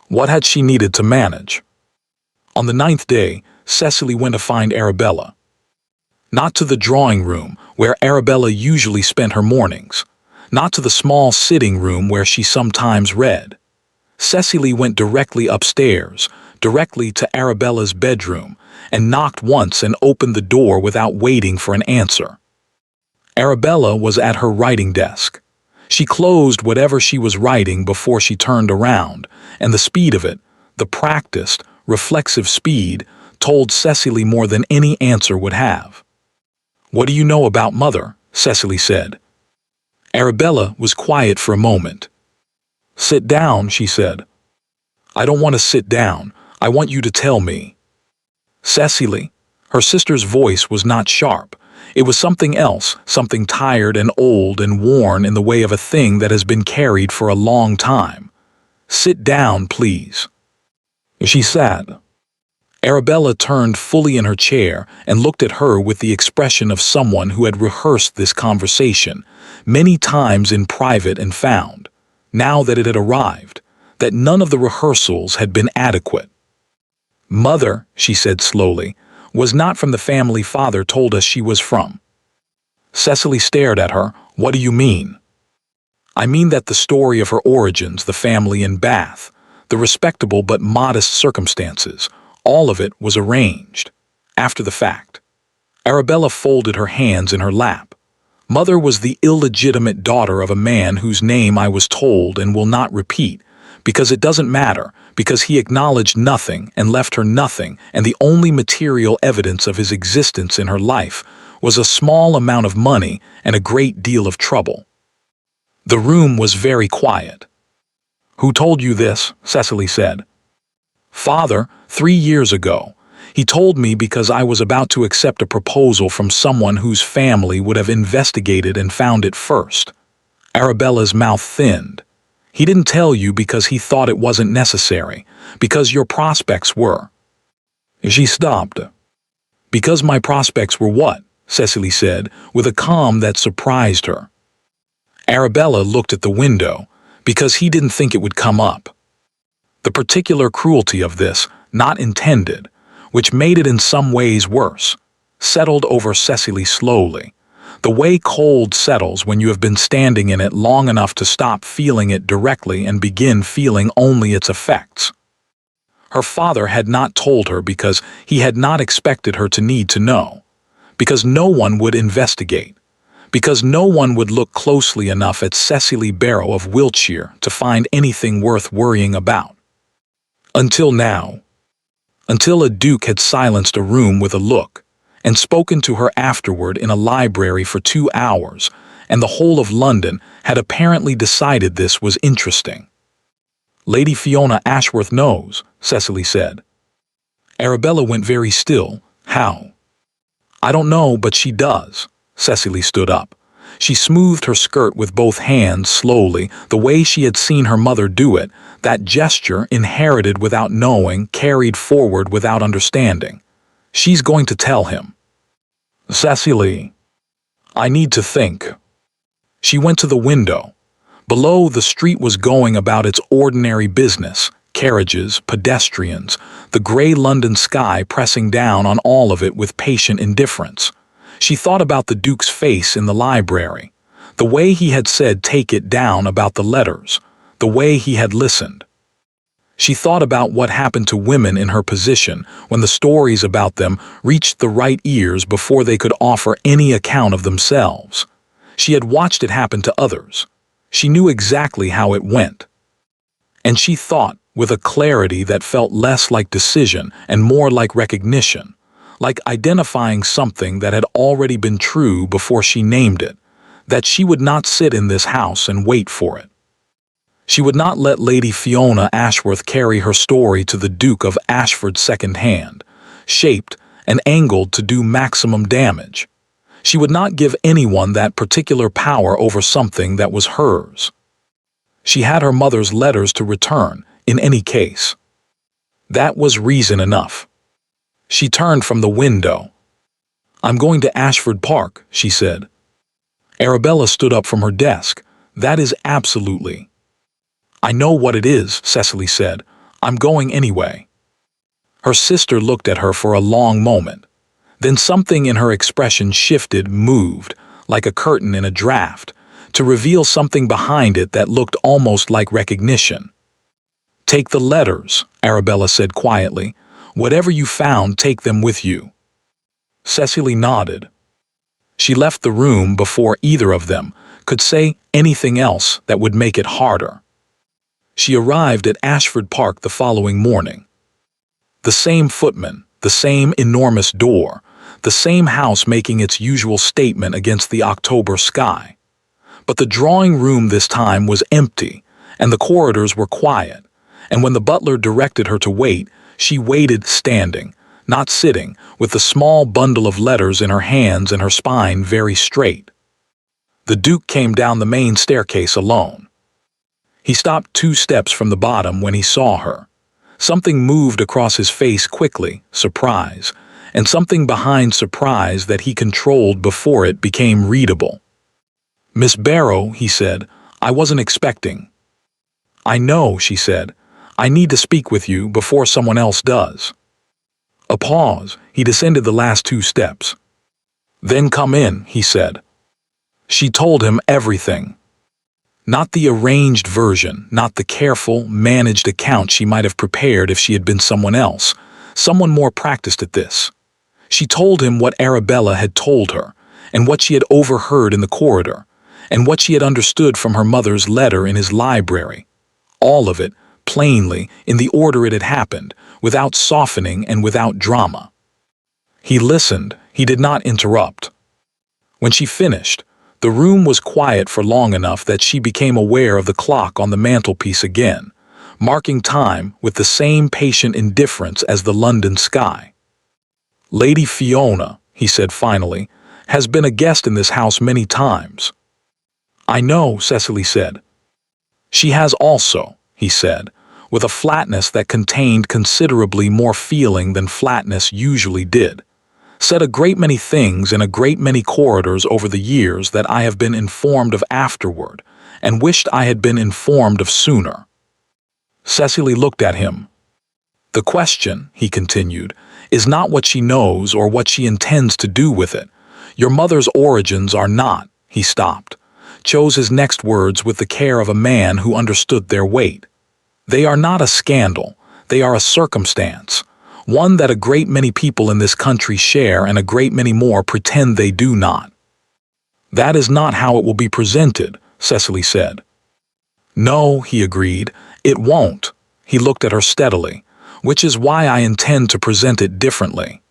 Speaker 1: What had she needed to manage? On the 9th day, Cecily went to find Arabella. Not to the drawing room, where Arabella usually spent her mornings. Not to the small sitting room where she sometimes read. Cecily went directly upstairs, directly to Arabella's bedroom, and knocked once and opened the door without waiting for an answer. Arabella was at her writing desk. She closed whatever she was writing before she turned around, and the speed of it, the practiced, reflexive speed, told Cecily more than any answer would have. "What do you know about Mother?" Cecily said. Arabella was quiet for a moment. "Sit down," she said. "I don't want to sit down. I want you to tell me." "Cecily." Her sister's voice was not sharp. It was something else, something tired and old and worn in the way of a thing that has been carried for a long time. "Sit down, please." She sat. Arabella turned fully in her chair and looked at her with the expression of someone who had rehearsed this conversation many times in private and found, now that it had arrived, that none of the rehearsals had been adequate. "Mother," she said slowly, "was not from the family Father told us she was from." Cecily stared at her. "What do you mean?" "I mean that the story of her origins, the family in Bath, the respectable but modest circumstances, all of it was arranged. After the fact." Arabella folded her hands in her lap. "Mother was the illegitimate daughter of a man whose name I was told and will not repeat, because it doesn't matter, because he acknowledged nothing and left her nothing, and the only material evidence of his existence in her life was a small amount of money and a great deal of trouble." The room was very quiet. "Who told you this?" Cecily said. "Father, 3 years ago. He told me because I was about to accept a proposal from someone whose family would have investigated and found it first." Arabella's mouth thinned. "He didn't tell you because he thought it wasn't necessary, because your prospects were." She stopped. "Because my prospects were what?" Cecily said, with a calm that surprised her. Arabella looked at the window, because he didn't think it would come up. The particular cruelty of this, not intended, which made it in some ways worse, settled over Cecily slowly, the way cold settles when you have been standing in it long enough to stop feeling it directly and begin feeling only its effects. Her father had not told her because he had not expected her to need to know, because no one would investigate, because no one would look closely enough at Cecily Barrow of Wiltshire to find anything worth worrying about. Until now. Until a duke had silenced a room with a look, and spoken to her afterward in a library for 2 hours, and the whole of London had apparently decided this was interesting. Lady Fiona Ashworth knows, Cecily said. Arabella went very still. How? I don't know, but she does. Cecily stood up. She smoothed her skirt with both hands slowly, the way she had seen her mother do it, that gesture inherited without knowing, carried forward without understanding. She's going to tell him. Cecily, I need to think. She went to the window. Below, the street was going about its ordinary business, carriages, pedestrians, the grey London sky pressing down on all of it with patient indifference. She thought about the Duke's face in the library, the way he had said take it down about the letters, the way he had listened. She thought about what happened to women in her position when the stories about them reached the right ears before they could offer any account of themselves. She had watched it happen to others. She knew exactly how it went. And she thought, with a clarity that felt less like decision and more like recognition, like identifying something that had already been true before she named it, that she would not sit in this house and wait for it. She would not let Lady Fiona Ashworth carry her story to the Duke of Ashford second-hand, shaped and angled to do maximum damage. She would not give anyone that particular power over something that was hers. She had her mother's letters to return, in any case. That was reason enough. She turned from the window. I'm going to Ashford Park, she said. Arabella stood up from her desk. That is absolutely. I know what it is, Cecily said. I'm going anyway. Her sister looked at her for a long moment. Then something in her expression shifted, moved, like a curtain in a draft, to reveal something behind it that looked almost like recognition. Take the letters, Arabella said quietly. Whatever you found, take them with you. Cecily nodded. She left the room before either of them could say anything else that would make it harder. She arrived at Ashford Park the following morning. The same footman, the same enormous door, the same house making its usual statement against the October sky. But the drawing room this time was empty, and the corridors were quiet, and when the butler directed her to wait, she waited standing, not sitting, with the small bundle of letters in her hands and her spine very straight. The Duke came down the main staircase alone. He stopped 2 steps from the bottom when he saw her. Something moved across his face quickly, surprise, and something behind surprise that he controlled before it became readable. Miss Barrow, he said, I wasn't expecting. I know, she said. I need to speak with you before someone else does. A pause. He descended the last 2 steps. Then come in, he said. She told him everything. Not the arranged version, not the careful, managed account she might have prepared if she had been someone else, someone more practiced at this. She told him what Arabella had told her, and what she had overheard in the corridor, and what she had understood from her mother's letter in his library. All of it, plainly, in the order it had happened, without softening and without drama. He listened. He did not interrupt. When she finished, the room was quiet for long enough that she became aware of the clock on the mantelpiece again, marking time with the same patient indifference as the London sky. Lady Fiona, he said finally, has been a guest in this house many times. I know, Cecily said. She has also, he said, with a flatness that contained considerably more feeling than flatness usually did. Said a great many things in a great many corridors over the years that I have been informed of afterward, and wished I had been informed of sooner. Cecily looked at him. The question, he continued, is not what she knows or what she intends to do with it. Your mother's origins are not, he stopped, chose his next words with the care of a man who understood their weight. They are not a scandal, they are a circumstance, one that a great many people in this country share and a great many more pretend they do not. That is not how it will be presented, Cecily said. No, he agreed, it won't. He looked at her steadily, which is why I intend to present it differently.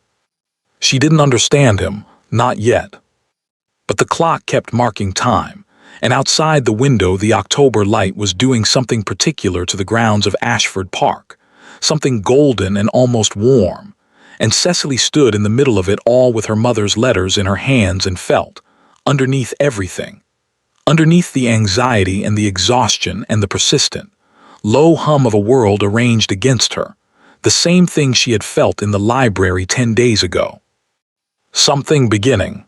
Speaker 1: She didn't understand him, not yet. But the clock kept marking time, and outside the window the October light was doing something particular to the grounds of Ashford Park, something golden and almost warm, and Cecily stood in the middle of it all with her mother's letters in her hands and felt, underneath everything, underneath the anxiety and the exhaustion and the persistent, low hum of a world arranged against her, the same thing she had felt in the library 10 days ago. Something beginning.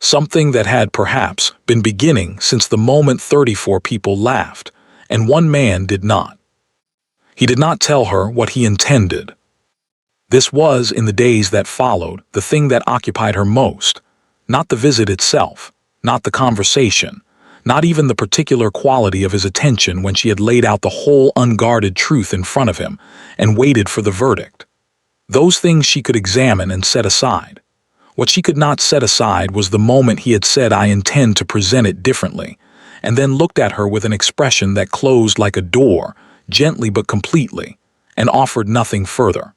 Speaker 1: Something that had perhaps been beginning since the moment 34 people laughed, and one man did not. He did not tell her what he intended. This was, in the days that followed, the thing that occupied her most, not the visit itself, not the conversation, not even the particular quality of his attention when she had laid out the whole unguarded truth in front of him and waited for the verdict. Those things she could examine and set aside. What she could not set aside was the moment he had said, I intend to present it differently, and then looked at her with an expression that closed like a door, gently but completely, and offered nothing further.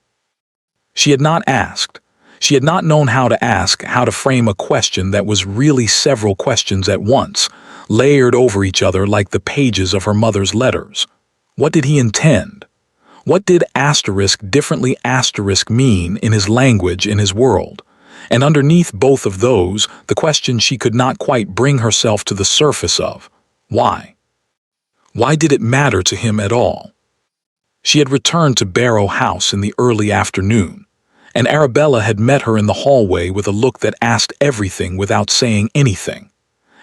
Speaker 1: She had not asked. She had not known how to ask, how to frame a question that was really several questions at once, layered over each other like the pages of her mother's letters. What did he intend? What did asterisk differently asterisk mean in his language, in his world? And underneath both of those, the question she could not quite bring herself to the surface of. Why? Why did it matter to him at all? She had returned to Barrow House in the early afternoon, and Arabella had met her in the hallway with a look that asked everything without saying anything.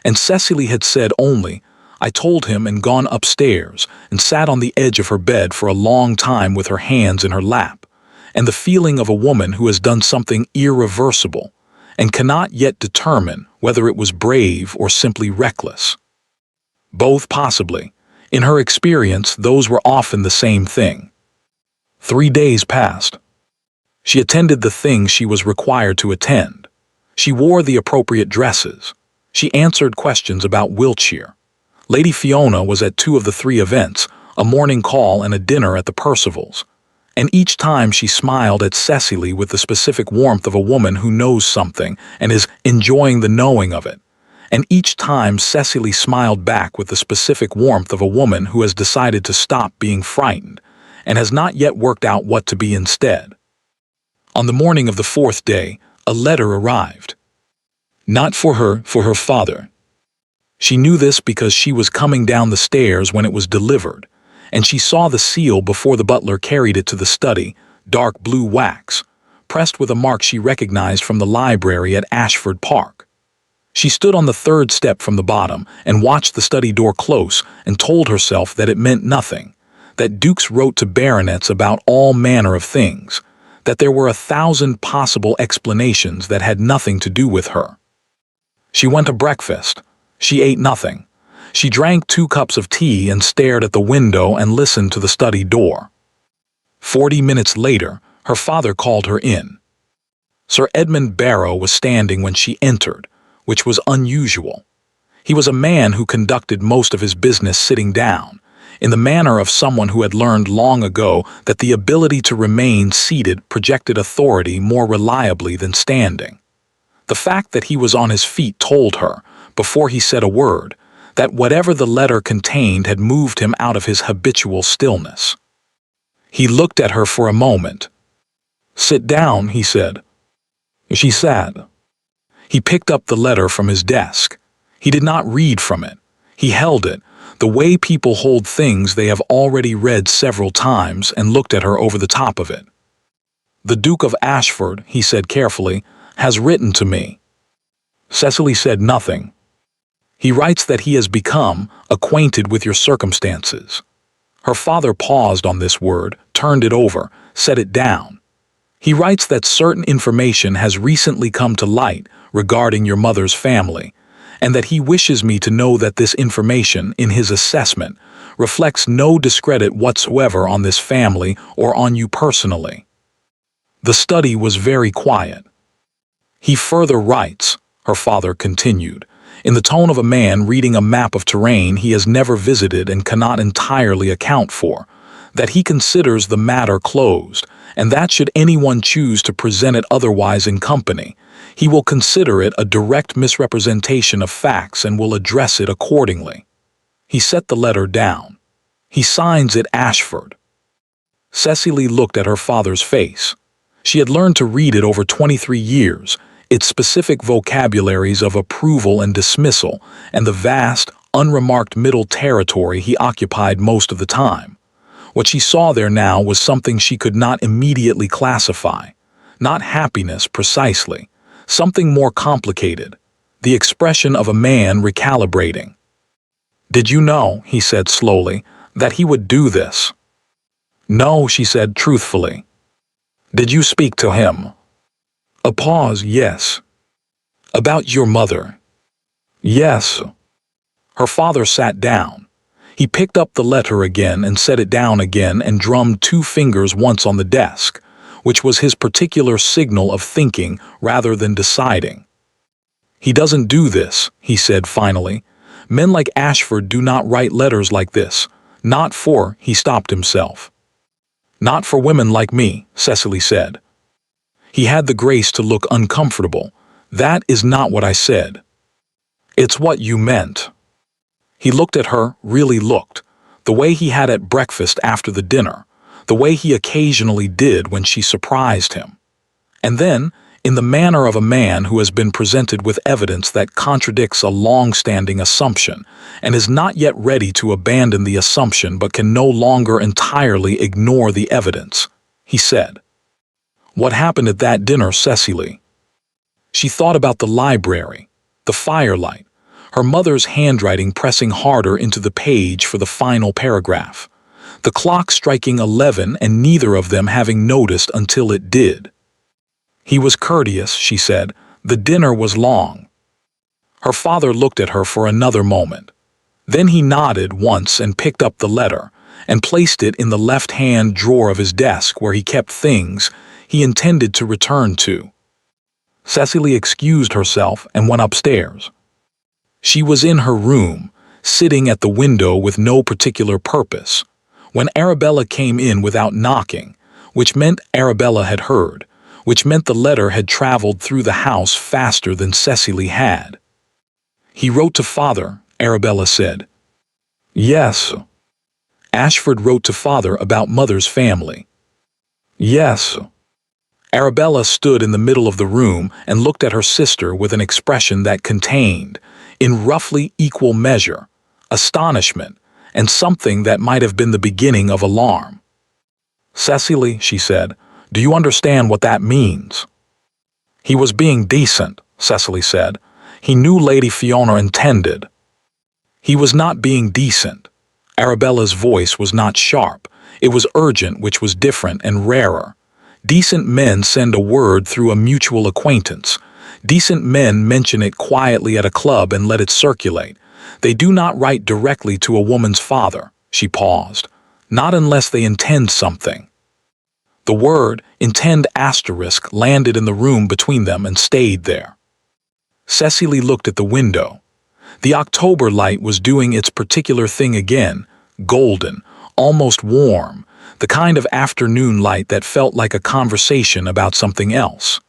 Speaker 1: And Cecily had said only, I told him, and gone upstairs and sat on the edge of her bed for a long time with her hands in her lap, and the feeling of a woman who has done something irreversible and cannot yet determine whether it was brave or simply reckless. Both possibly. In her experience, those were often the same thing. 3 days passed. She attended the things she was required to attend. She wore the appropriate dresses. She answered questions about Wiltshire. Lady Fiona was at 2 of the 3 events, a morning call and a dinner at the Percivals. And each time she smiled at Cecily with the specific warmth of a woman who knows something and is enjoying the knowing of it. And each time Cecily smiled back with the specific warmth of a woman who has decided to stop being frightened and has not yet worked out what to be instead. On the morning of the 4th day, a letter arrived. Not for her father. She knew this because she was coming down the stairs when it was delivered, and she saw the seal before the butler carried it to the study, dark blue wax, pressed with a mark she recognized from the library at Ashford Park. She stood on the 3rd step from the bottom and watched the study door close and told herself that it meant nothing, that dukes wrote to baronets about all manner of things, that there were 1,000 possible explanations that had nothing to do with her. She went to breakfast. She ate nothing. She drank 2 cups of tea and stared at the window and listened to the study door. 40 minutes later, her father called her in. Sir Edmund Barrow was standing when she entered, which was unusual. He was a man who conducted most of his business sitting down, in the manner of someone who had learned long ago that the ability to remain seated projected authority more reliably than standing. The fact that he was on his feet told her, before he said a word, that whatever the letter contained had moved him out of his habitual stillness. He looked at her for a moment. "Sit down," he said. She sat. He picked up the letter from his desk. He did not read from it. He held it, the way people hold things they have already read several times, and looked at her over the top of it. "The Duke of Ashford," he said carefully, has written to me." Cecily said nothing. "He writes that he has become acquainted with your circumstances." Her father paused on this word, turned it over, set it down. "He writes that certain information has recently come to light regarding your mother's family, and that he wishes me to know that this information, in his assessment, reflects no discredit whatsoever on this family or on you personally." The study was very quiet. "He further writes," her father continued, in the tone of a man reading a map of terrain he has never visited and cannot entirely account for, "that he considers the matter closed, and that should anyone choose to present it otherwise in company, he will consider it a direct misrepresentation of facts and will address it accordingly." He set the letter down. "He signs it Ashford." Cecily looked at her father's face. She had learned to read it over 23 years, its specific vocabularies of approval and dismissal, and the vast, unremarked middle territory he occupied most of the time. What she saw there now was something she could not immediately classify. Not happiness precisely, something more complicated, the expression of a man recalibrating. "Did you know," he said slowly, "that he would do this?" "No," she said truthfully. "Did you speak to him?" A pause. "Yes." "About your mother?" "Yes." Her father sat down. He picked up the letter again and set it down again and drummed 2 fingers once on the desk, which was his particular signal of thinking rather than deciding. "He doesn't do this," he said finally. "Men like Ashford do not write letters like this. Not for," he stopped himself. "Not for women like me," Cecily said. He had the grace to look uncomfortable. "That is not what I said." "It's what you meant." He looked at her, really looked, the way he had at breakfast after the dinner, the way he occasionally did when she surprised him. And then, in the manner of a man who has been presented with evidence that contradicts a long-standing assumption and is not yet ready to abandon the assumption but can no longer entirely ignore the evidence, he said, "What happened at that dinner, Cecily?" She thought about the library, the firelight, her mother's handwriting pressing harder into the page for the final paragraph, the clock striking 11 and neither of them having noticed until it did. "He was courteous," she said. "The dinner was long." Her father looked at her for another moment. Then he nodded once and picked up the letter and placed it in the left-hand drawer of his desk where he kept things he intended to return to. Cecily excused herself and went upstairs. She was in her room, sitting at the window with no particular purpose, when Arabella came in without knocking, which meant Arabella had heard, which meant the letter had traveled through the house faster than Cecily had. "He wrote to father," Arabella said. "Yes." "Ashford wrote to father about mother's family." "Yes." Arabella stood in the middle of the room and looked at her sister with an expression that contained, in roughly equal measure, astonishment and something that might have been the beginning of alarm. "Cecily," she said, "do you understand what that means?" "He was being decent," Cecily said. "He knew Lady Fiona intended." "He was not being decent." Arabella's voice was not sharp. It was urgent, which was different and rarer. Decent men send a word through a mutual acquaintance. Decent men mention it quietly at a club and let it circulate. They do not write directly to a woman's father. She paused. "Not unless they intend something." The word, intend asterisk, landed in the room between them and stayed there. Cecily looked at the window. The October light was doing its particular thing again, golden, almost warm, the kind of afternoon light that felt like a conversation about something else.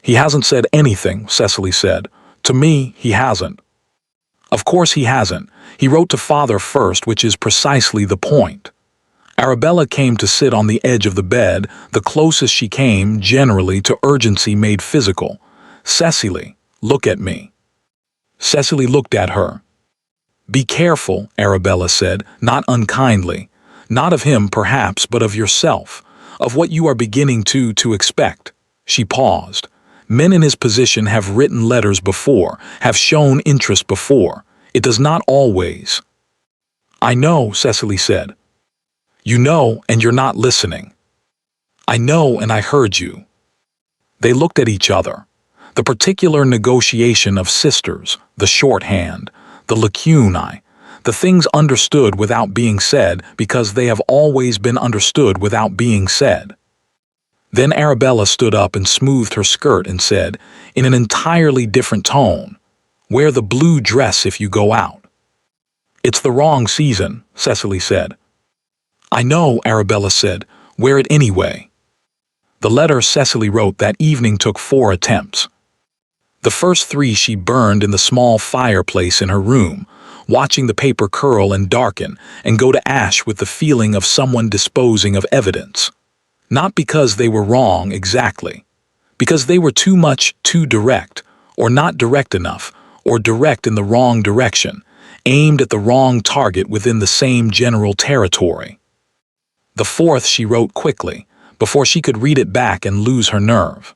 Speaker 1: "He hasn't said anything," Cecily said. "To me, he hasn't." "Of course he hasn't. He wrote to father first, which is precisely the point." Arabella came to sit on the edge of the bed, the closest she came, generally, to urgency made physical. "Cecily, look at me." Cecily looked at her. "Be careful," Arabella said, not unkindly. "Not of him, perhaps, but of yourself, of what you are beginning to expect." She paused. Men in his position have written letters before, have shown interest before. It does not always. I know, Cecily said. You know, and you're not listening. I know, and I heard you. They looked at each other. The particular negotiation of sisters, the shorthand, the lacunae, the things understood without being said because they have always been understood without being said. Then Arabella stood up and smoothed her skirt and said, in an entirely different tone, "Wear the blue dress if you go out." It's the wrong season, Cecily said. I know, Arabella said. Wear it anyway. The letter Cecily wrote that evening took 4 attempts. The first 3 she burned in the small fireplace in her room, watching the paper curl and darken and go to ash with the feeling of someone disposing of evidence. Not because they were wrong exactly, because they were too much too direct, or not direct enough, or direct in the wrong direction, aimed at the wrong target within the same general territory. The 4th she wrote quickly, before she could read it back and lose her nerve.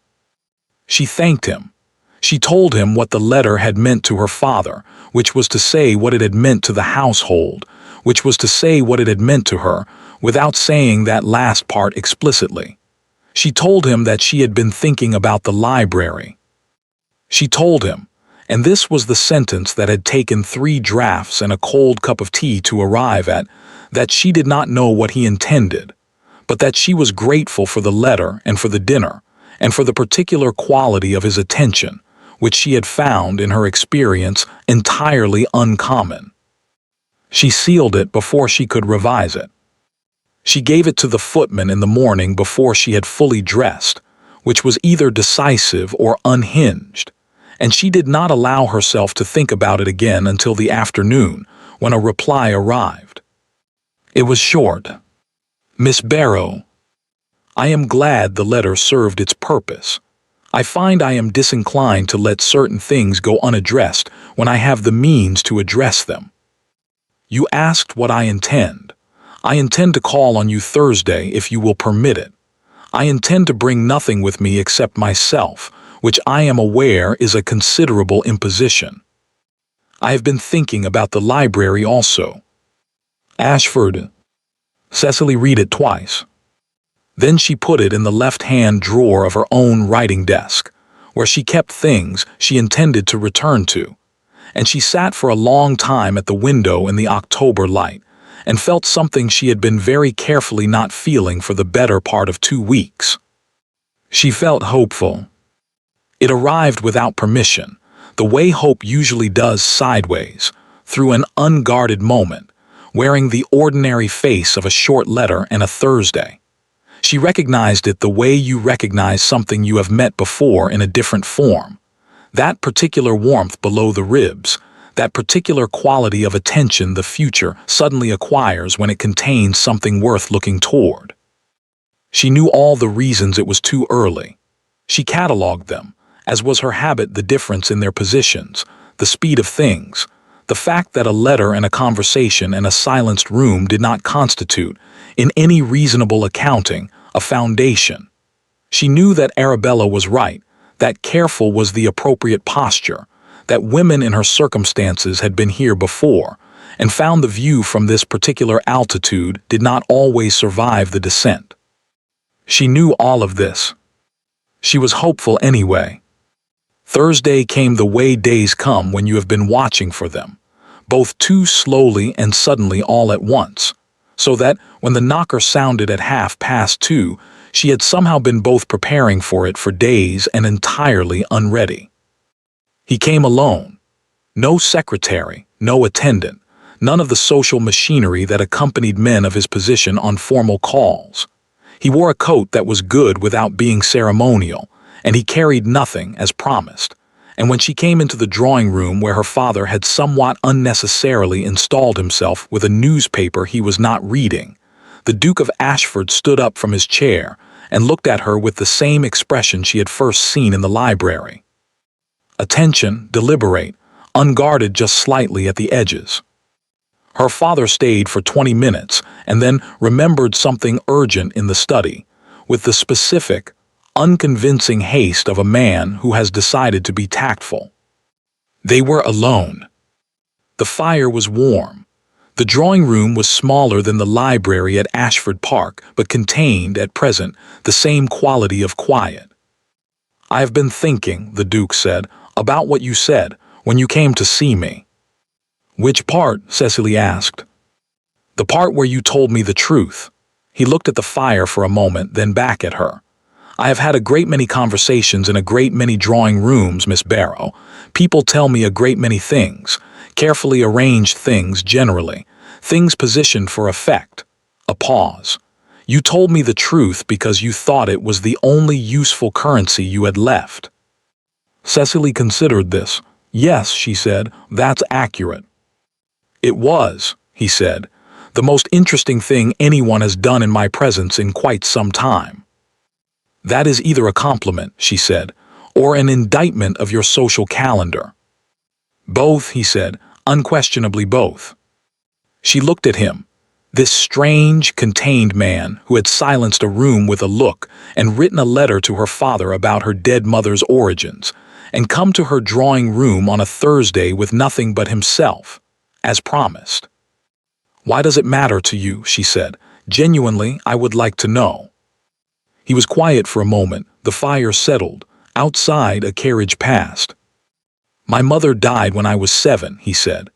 Speaker 1: She thanked him. She told him what the letter had meant to her father, which was to say what it had meant to the household, which was to say what it had meant to her, without saying that last part explicitly. She told him that she had been thinking about the library. She told him, and this was the sentence that had taken 3 drafts and a cold cup of tea to arrive at, that she did not know what he intended, but that she was grateful for the letter and for the dinner, and for the particular quality of his attention, which she had found, in her experience, entirely uncommon. She sealed it before she could revise it. She gave it to the footman in the morning before she had fully dressed, which was either decisive or unhinged, and she did not allow herself to think about it again until the afternoon, when a reply arrived. It was short. Miss Barrow, I am glad the letter served its purpose. I find I am disinclined to let certain things go unaddressed when I have the means to address them. You asked what I intend. I intend to call on you Thursday if you will permit it. I intend to bring nothing with me except myself, which I am aware is a considerable imposition. I have been thinking about the library also. Ashford. Cecily read it twice. Then she put it in the left-hand drawer of her own writing desk, where she kept things she intended to return to, and she sat for a long time at the window in the October light, and felt something she had been very carefully not feeling for the better part of 2 weeks. She felt hopeful. It arrived without permission, the way hope usually does sideways, through an unguarded moment, wearing the ordinary face of a short letter and a Thursday. She recognized it the way you recognize something you have met before in a different form. That particular warmth below the ribs, that particular quality of attention the future suddenly acquires when it contains something worth looking toward. She knew all the reasons it was too early. She catalogued them, as was her habit, the difference in their positions, the speed of things, the fact that a letter and a conversation and a silenced room did not constitute, in any reasonable accounting, a foundation. She knew that Arabella was right, that careful was the appropriate posture, that women in her circumstances had been here before, and found the view from this particular altitude did not always survive the descent. She knew all of this. She was hopeful anyway. Thursday came the way days come when you have been watching for them, both too slowly and suddenly all at once, so that, when the knocker sounded at 2:30, she had somehow been both preparing for it for days and entirely unready. He came alone. No secretary, no attendant, none of the social machinery that accompanied men of his position on formal calls. He wore a coat that was good without being ceremonial, and he carried nothing as promised. And when she came into the drawing room where her father had somewhat unnecessarily installed himself with a newspaper he was not reading, the Duke of Ashford stood up from his chair and looked at her with the same expression she had first seen in the library. Attention, deliberate, unguarded just slightly at the edges. Her father stayed for 20 minutes and then remembered something urgent in the study, with the specific, unconvincing haste of a man who has decided to be tactful. They were alone. The fire was warm. The drawing room was smaller than the library at Ashford Park, but contained, at present, the same quality of quiet. "I have been thinking," the Duke said, "about what you said when you came to see me." "Which part?" Cecily asked. "The part where you told me the truth." He looked at the fire for a moment, then back at her. "I have had a great many conversations in a great many drawing rooms, Miss Barrow. People tell me a great many things, carefully arranged things generally, things positioned for effect." A pause. "You told me the truth because you thought it was the only useful currency you had left." Cecily considered this. "Yes," she said, "that's accurate." "It was," he said, "the most interesting thing anyone has done in my presence in quite some time." "That is either a compliment," she said, "or an indictment of your social calendar." "Both," he said, "unquestionably both." She looked at him, this strange, contained man who had silenced a room with a look and written a letter to her father about her dead mother's origins, and come to her drawing room on a Thursday with nothing but himself, as promised. "Why does it matter to you?" she said. "Genuinely, I would like to know." He was quiet for a moment. The fire settled. Outside, a carriage passed. "My mother died when I was 7, he said.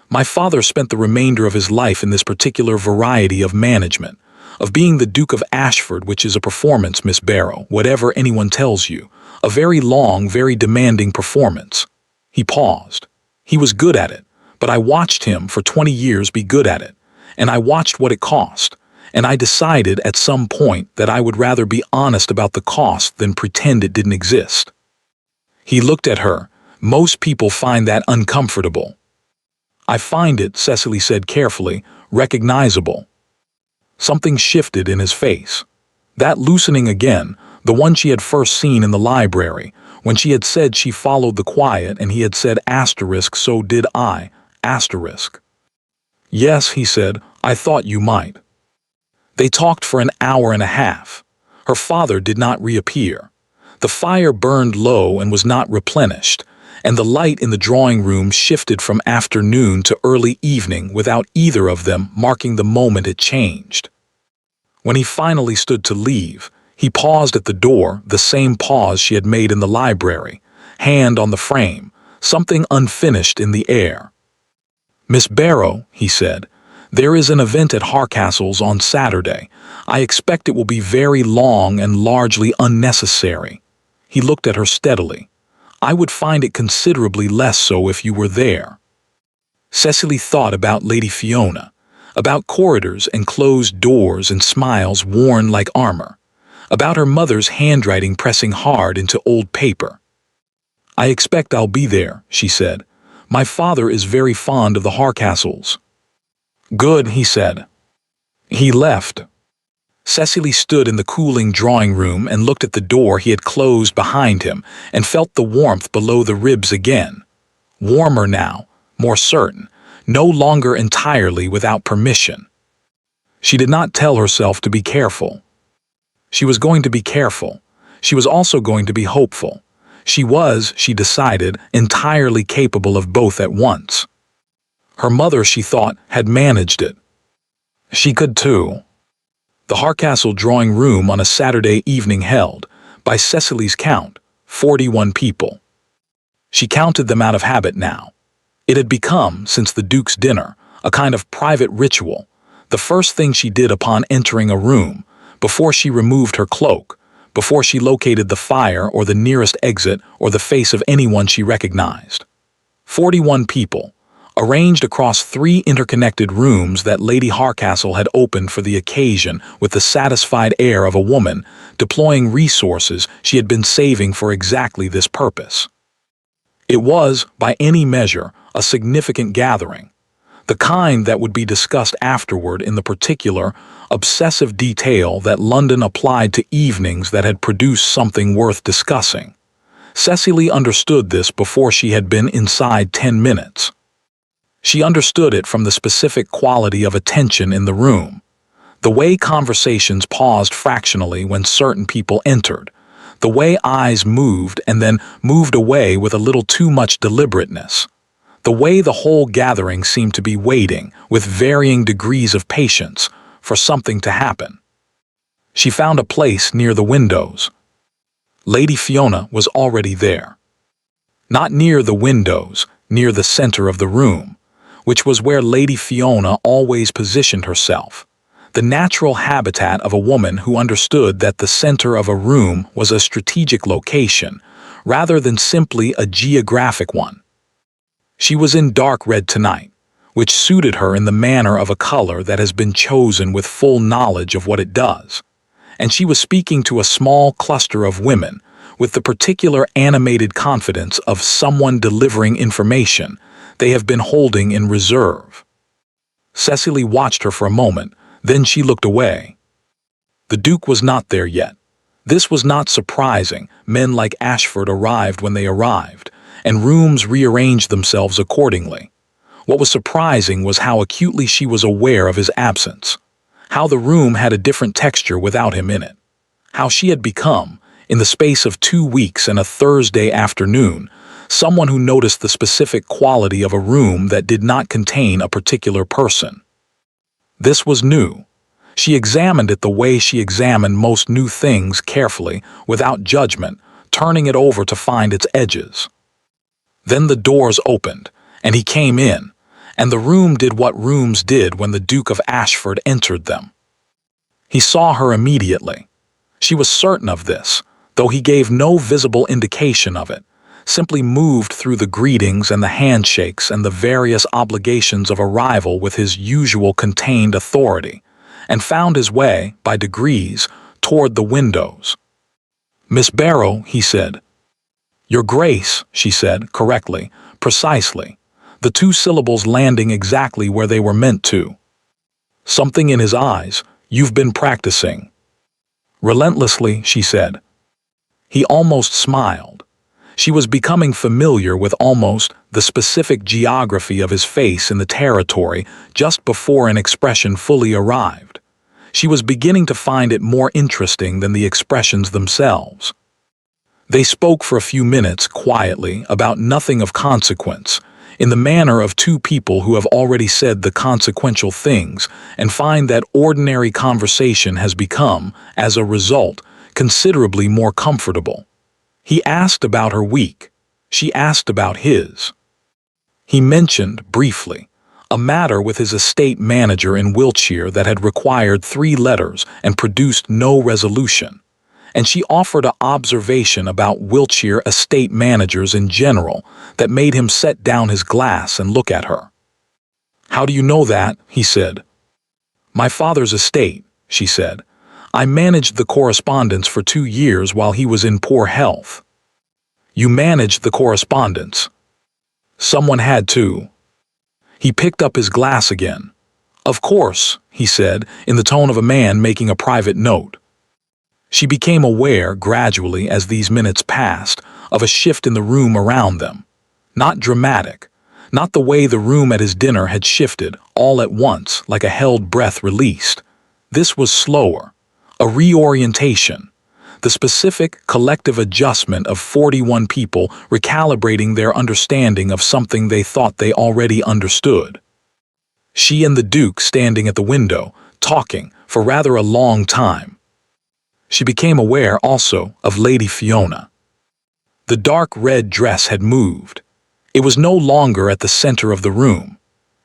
Speaker 1: "My father spent the remainder of his life in this particular variety of management, of being the Duke of Ashford, which is a performance, Miss Barrow, whatever anyone tells you, a very long, very demanding performance." He paused. "He was good at it, but I watched him for 20 years be good at it, and I watched what it cost, and I decided at some point that I would rather be honest about the cost than pretend it didn't exist." He looked at her. "Most people find that uncomfortable." "I find it," Cecily said carefully, "recognizable." Something shifted in his face. That loosening again, the one she had first seen in the library, when she had said she followed the quiet and he had said asterisk, "So did I, asterisk." "Yes," he said, "I thought you might." They talked for an hour and a half. Her father did not reappear. The fire burned low and was not replenished, and the light in the drawing room shifted from afternoon to early evening without either of them marking the moment it changed. When he finally stood to leave, he paused at the door, the same pause she had made in the library, hand on the frame, something unfinished in the air. "Miss Barrow," he said, "there is an event at Harcastle's on Saturday. I expect it will be very long and largely unnecessary." He looked at her steadily. "I would find it considerably less so if you were there." Cecily thought about Lady Fiona, about corridors and closed doors and smiles worn like armor, about her mother's handwriting pressing hard into old paper. "I expect I'll be there," she said. "My father is very fond of the Harcastles." "Good," he said. He left. Cecily stood in the cooling drawing room and looked at the door he had closed behind him and felt the warmth below the ribs again. Warmer now, more certain, no longer entirely without permission. She did not tell herself to be careful. She was going to be careful. She was also going to be hopeful. She was, she decided, entirely capable of both at once. Her mother, she thought, had managed it. She could too. The Harcastle drawing room on a Saturday evening held, by Cecily's count, 41 people. She counted them out of habit now. It had become, since the Duke's dinner, a kind of private ritual, the first thing she did upon entering a room, before she removed her cloak, before she located the fire or the nearest exit or the face of anyone she recognized. 41 people, arranged across 3 interconnected rooms that Lady Harcastle had opened for the occasion with the satisfied air of a woman deploying resources she had been saving for exactly this purpose. It was, by any measure, a significant gathering, the kind that would be discussed afterward in the particular, obsessive detail that London applied to evenings that had produced something worth discussing. Cecily understood this before she had been inside 10 minutes. She understood it from the specific quality of attention in the room, the way conversations paused fractionally when certain people entered, The way eyes moved and then moved away with a little too much deliberateness. The way the whole gathering seemed to be waiting, with varying degrees of patience, for something to happen. She found a place near the windows. Lady Fiona was already there. Not near the windows, near the center of the room, which was where Lady Fiona always positioned herself, the natural habitat of a woman who understood that the center of a room was a strategic location, rather than simply a geographic one. She was in dark red tonight, which suited her in the manner of a color that has been chosen with full knowledge of what it does. And she was speaking to a small cluster of women with the particular animated confidence of someone delivering information they have been holding in reserve. Cecily watched her for a moment, then she looked away. The Duke was not there yet. This was not surprising. Men like Ashford arrived when they arrived, and rooms rearranged themselves accordingly. What was surprising was how acutely she was aware of his absence, how the room had a different texture without him in it, how she had become, in the space of 2 weeks and a Thursday afternoon, someone who noticed the specific quality of a room that did not contain a particular person. This was new. She examined it the way she examined most new things carefully, without judgment, turning it over to find its edges. Then the doors opened, and he came in, and the room did what rooms did when the Duke of Ashford entered them. He saw her immediately. She was certain of this, though he gave no visible indication of it, simply moved through the greetings and the handshakes and the various obligations of arrival with his usual contained authority, and found his way, by degrees, toward the windows. "Miss Barrow," he said. "Your Grace," she said, correctly, precisely, the 2 syllables landing exactly where they were meant to. Something in his eyes. "You've been practicing." "Relentlessly," she said. He almost smiled. She was becoming familiar with almost the specific geography of his face in the territory just before an expression fully arrived. She was beginning to find it more interesting than the expressions themselves. They spoke for a few minutes quietly about nothing of consequence, in the manner of 2 people who have already said the consequential things and find that ordinary conversation has become, as a result, considerably more comfortable. He asked about her week. She asked about his. He mentioned, briefly, a matter with his estate manager in Wiltshire that had required 3 letters and produced no resolution, and she offered an observation about Wiltshire estate managers in general that made him set down his glass and look at her. "How do you know that?" he said. "My father's estate," she said. "I managed the correspondence for 2 years while he was in poor health." "You managed the correspondence?" "Someone had to." He picked up his glass again. "Of course," he said, in the tone of a man making a private note. She became aware, gradually as these minutes passed, of a shift in the room around them. Not dramatic, not the way the room at his dinner had shifted, all at once, like a held breath released. This was slower, a reorientation, the specific collective adjustment of 41 people recalibrating their understanding of something they thought they already understood. She and the Duke standing at the window, talking, for rather a long time. She became aware, also, of Lady Fiona. The dark red dress had moved. It was no longer at the center of the room.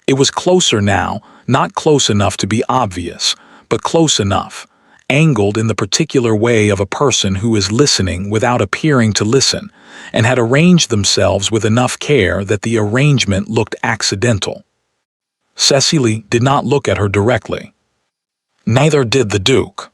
Speaker 1: It was closer now, not close enough to be obvious, but close enough, angled in the particular way of a person who is listening without appearing to listen, and had arranged themselves with enough care that the arrangement looked accidental. Cecily did not look at her directly. Neither did the Duke.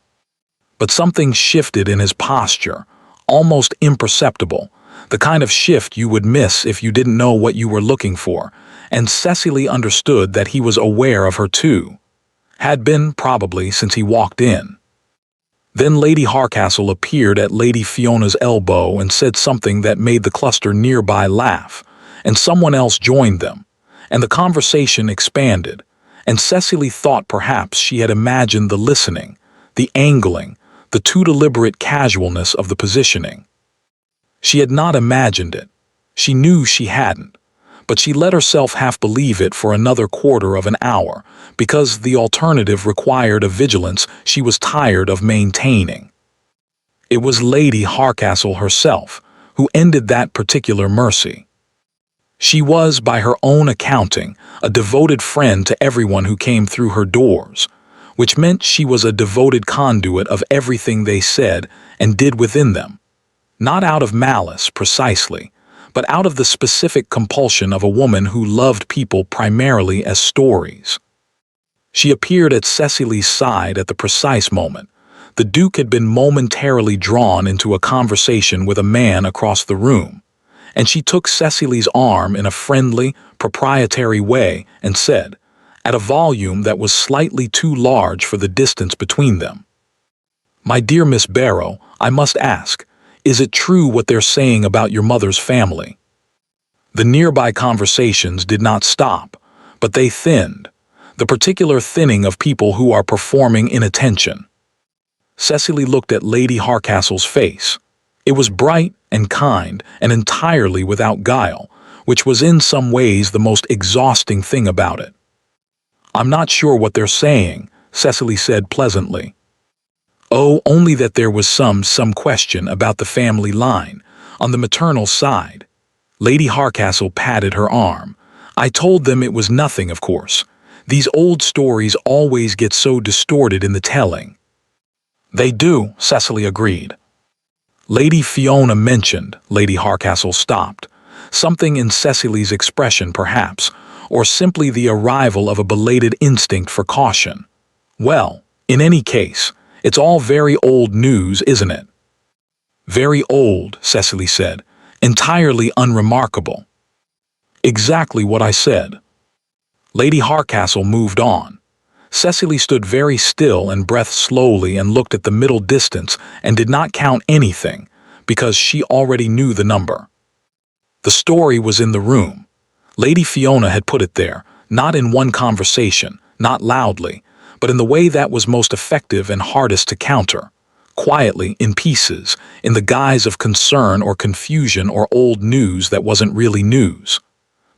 Speaker 1: But something shifted in his posture, almost imperceptible, the kind of shift you would miss if you didn't know what you were looking for, and Cecily understood that he was aware of her too. Had been, probably, since he walked in. Then Lady Harcastle appeared at Lady Fiona's elbow and said something that made the cluster nearby laugh, and someone else joined them, and the conversation expanded, and Cecily thought perhaps she had imagined the listening, the angling, the the too deliberate casualness of the positioning. She had not imagined it. She knew she hadn't. But she let herself half believe it for another quarter of an hour, because the alternative required a vigilance she was tired of maintaining. It was Lady Hardcastle herself who ended that particular mercy. She was, by her own accounting, a devoted friend to everyone who came through her doors, which meant she was a devoted conduit of everything they said and did within them, not out of malice precisely, but out of the specific compulsion of a woman who loved people primarily as stories. She appeared at Cecily's side at the precise moment. The Duke had been momentarily drawn into a conversation with a man across the room, and she took Cecily's arm in a friendly, proprietary way and said, at a volume that was slightly too large for the distance between them, "My dear Miss Barrow, I must ask, is it true what they're saying about your mother's family?" The nearby conversations did not stop, but they thinned, the particular thinning of people who are performing inattention. Cecily looked at Lady Hardcastle's face. It was bright and kind and entirely without guile, which was in some ways the most exhausting thing about it. "I'm not sure what they're saying," Cecily said pleasantly. "Oh, only that there was some question about the family line, on the maternal side." Lady Hardcastle patted her arm. "I told them it was nothing, of course. These old stories always get so distorted in the telling." "They do," Cecily agreed. "Lady Fiona mentioned," Lady Hardcastle stopped. Something in Cecily's expression, perhaps, or simply the arrival of a belated instinct for caution. "Well, in any case, it's all very old news, isn't it?" "Very old," Cecily said. "Entirely unremarkable." "Exactly what I said." Lady Hardcastle moved on. Cecily stood very still and breathed slowly and looked at the middle distance and did not count anything, because she already knew the number. The story was in the room. Lady Fiona had put it there, not in one conversation, not loudly, but in the way that was most effective and hardest to counter, quietly, in pieces, in the guise of concern or confusion or old news that wasn't really news.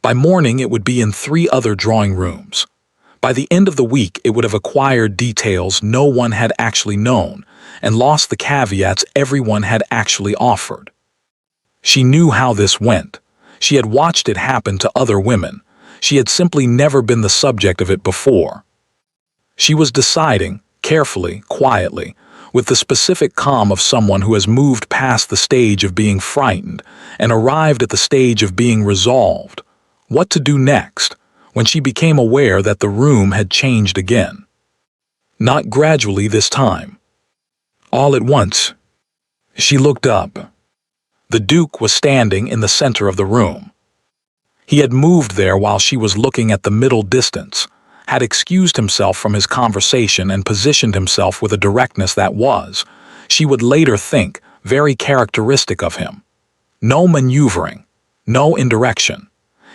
Speaker 1: By morning it would be in 3 other drawing rooms. By the end of the week it would have acquired details no one had actually known, and lost the caveats everyone had actually offered. She knew how this went. She had watched it happen to other women. She had simply never been the subject of it before. She was deciding, carefully, quietly, with the specific calm of someone who has moved past the stage of being frightened and arrived at the stage of being resolved, what to do next, when she became aware that the room had changed again. Not gradually this time. All at once. She looked up. The Duke was standing in the center of the room. He had moved there while she was looking at the middle distance, had excused himself from his conversation and positioned himself with a directness that was, she would later think, very characteristic of him. No maneuvering, no indirection.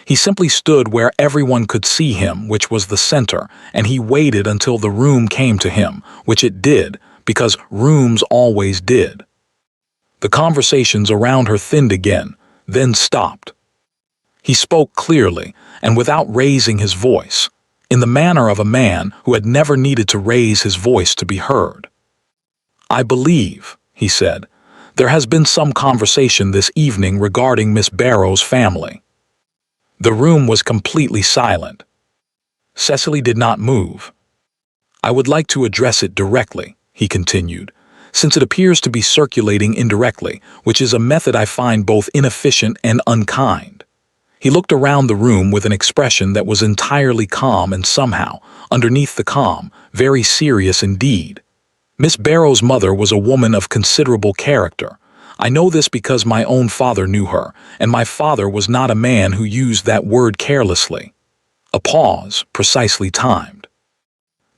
Speaker 1: He simply stood where everyone could see him, which was the center, and he waited until the room came to him, which it did, because rooms always did. The conversations around her thinned again, then stopped. He spoke clearly, and without raising his voice, in the manner of a man who had never needed to raise his voice to be heard. "I believe," he said, "there has been some conversation this evening regarding Miss Barrow's family." The room was completely silent. Cecily did not move. "I would like to address it directly," he continued, "since it appears to be circulating indirectly, which is a method I find both inefficient and unkind." He looked around the room with an expression that was entirely calm and somehow, underneath the calm, very serious indeed. "Miss Barrow's mother was a woman of considerable character. I know this because my own father knew her, and my father was not a man who used that word carelessly." A pause, precisely timed.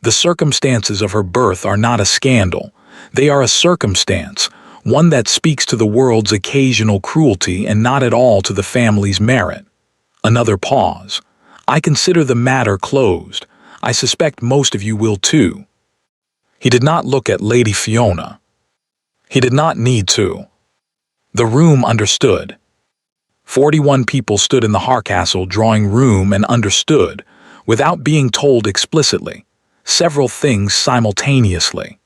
Speaker 1: "The circumstances of her birth are not a scandal. They are a circumstance, one that speaks to the world's occasional cruelty and not at all to the family's merit." Another pause. "I consider the matter closed. I suspect most of you will too." He did not look at Lady Fiona. He did not need to. The room understood. 41 people stood in the Harcastle drawing room and understood, without being told explicitly, several things simultaneously.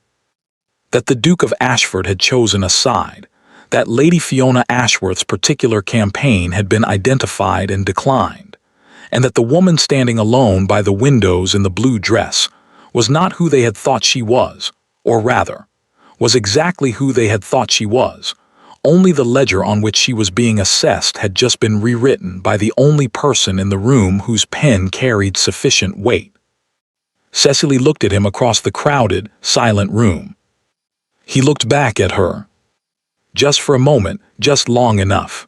Speaker 1: That the Duke of Ashford had chosen a side, that Lady Fiona Ashworth's particular campaign had been identified and declined, and that the woman standing alone by the windows in the blue dress was not who they had thought she was, or rather, was exactly who they had thought she was. Only the ledger on which she was being assessed had just been rewritten by the only person in the room whose pen carried sufficient weight. Cecily looked at him across the crowded, silent room. He looked back at her. Just for a moment, just long enough.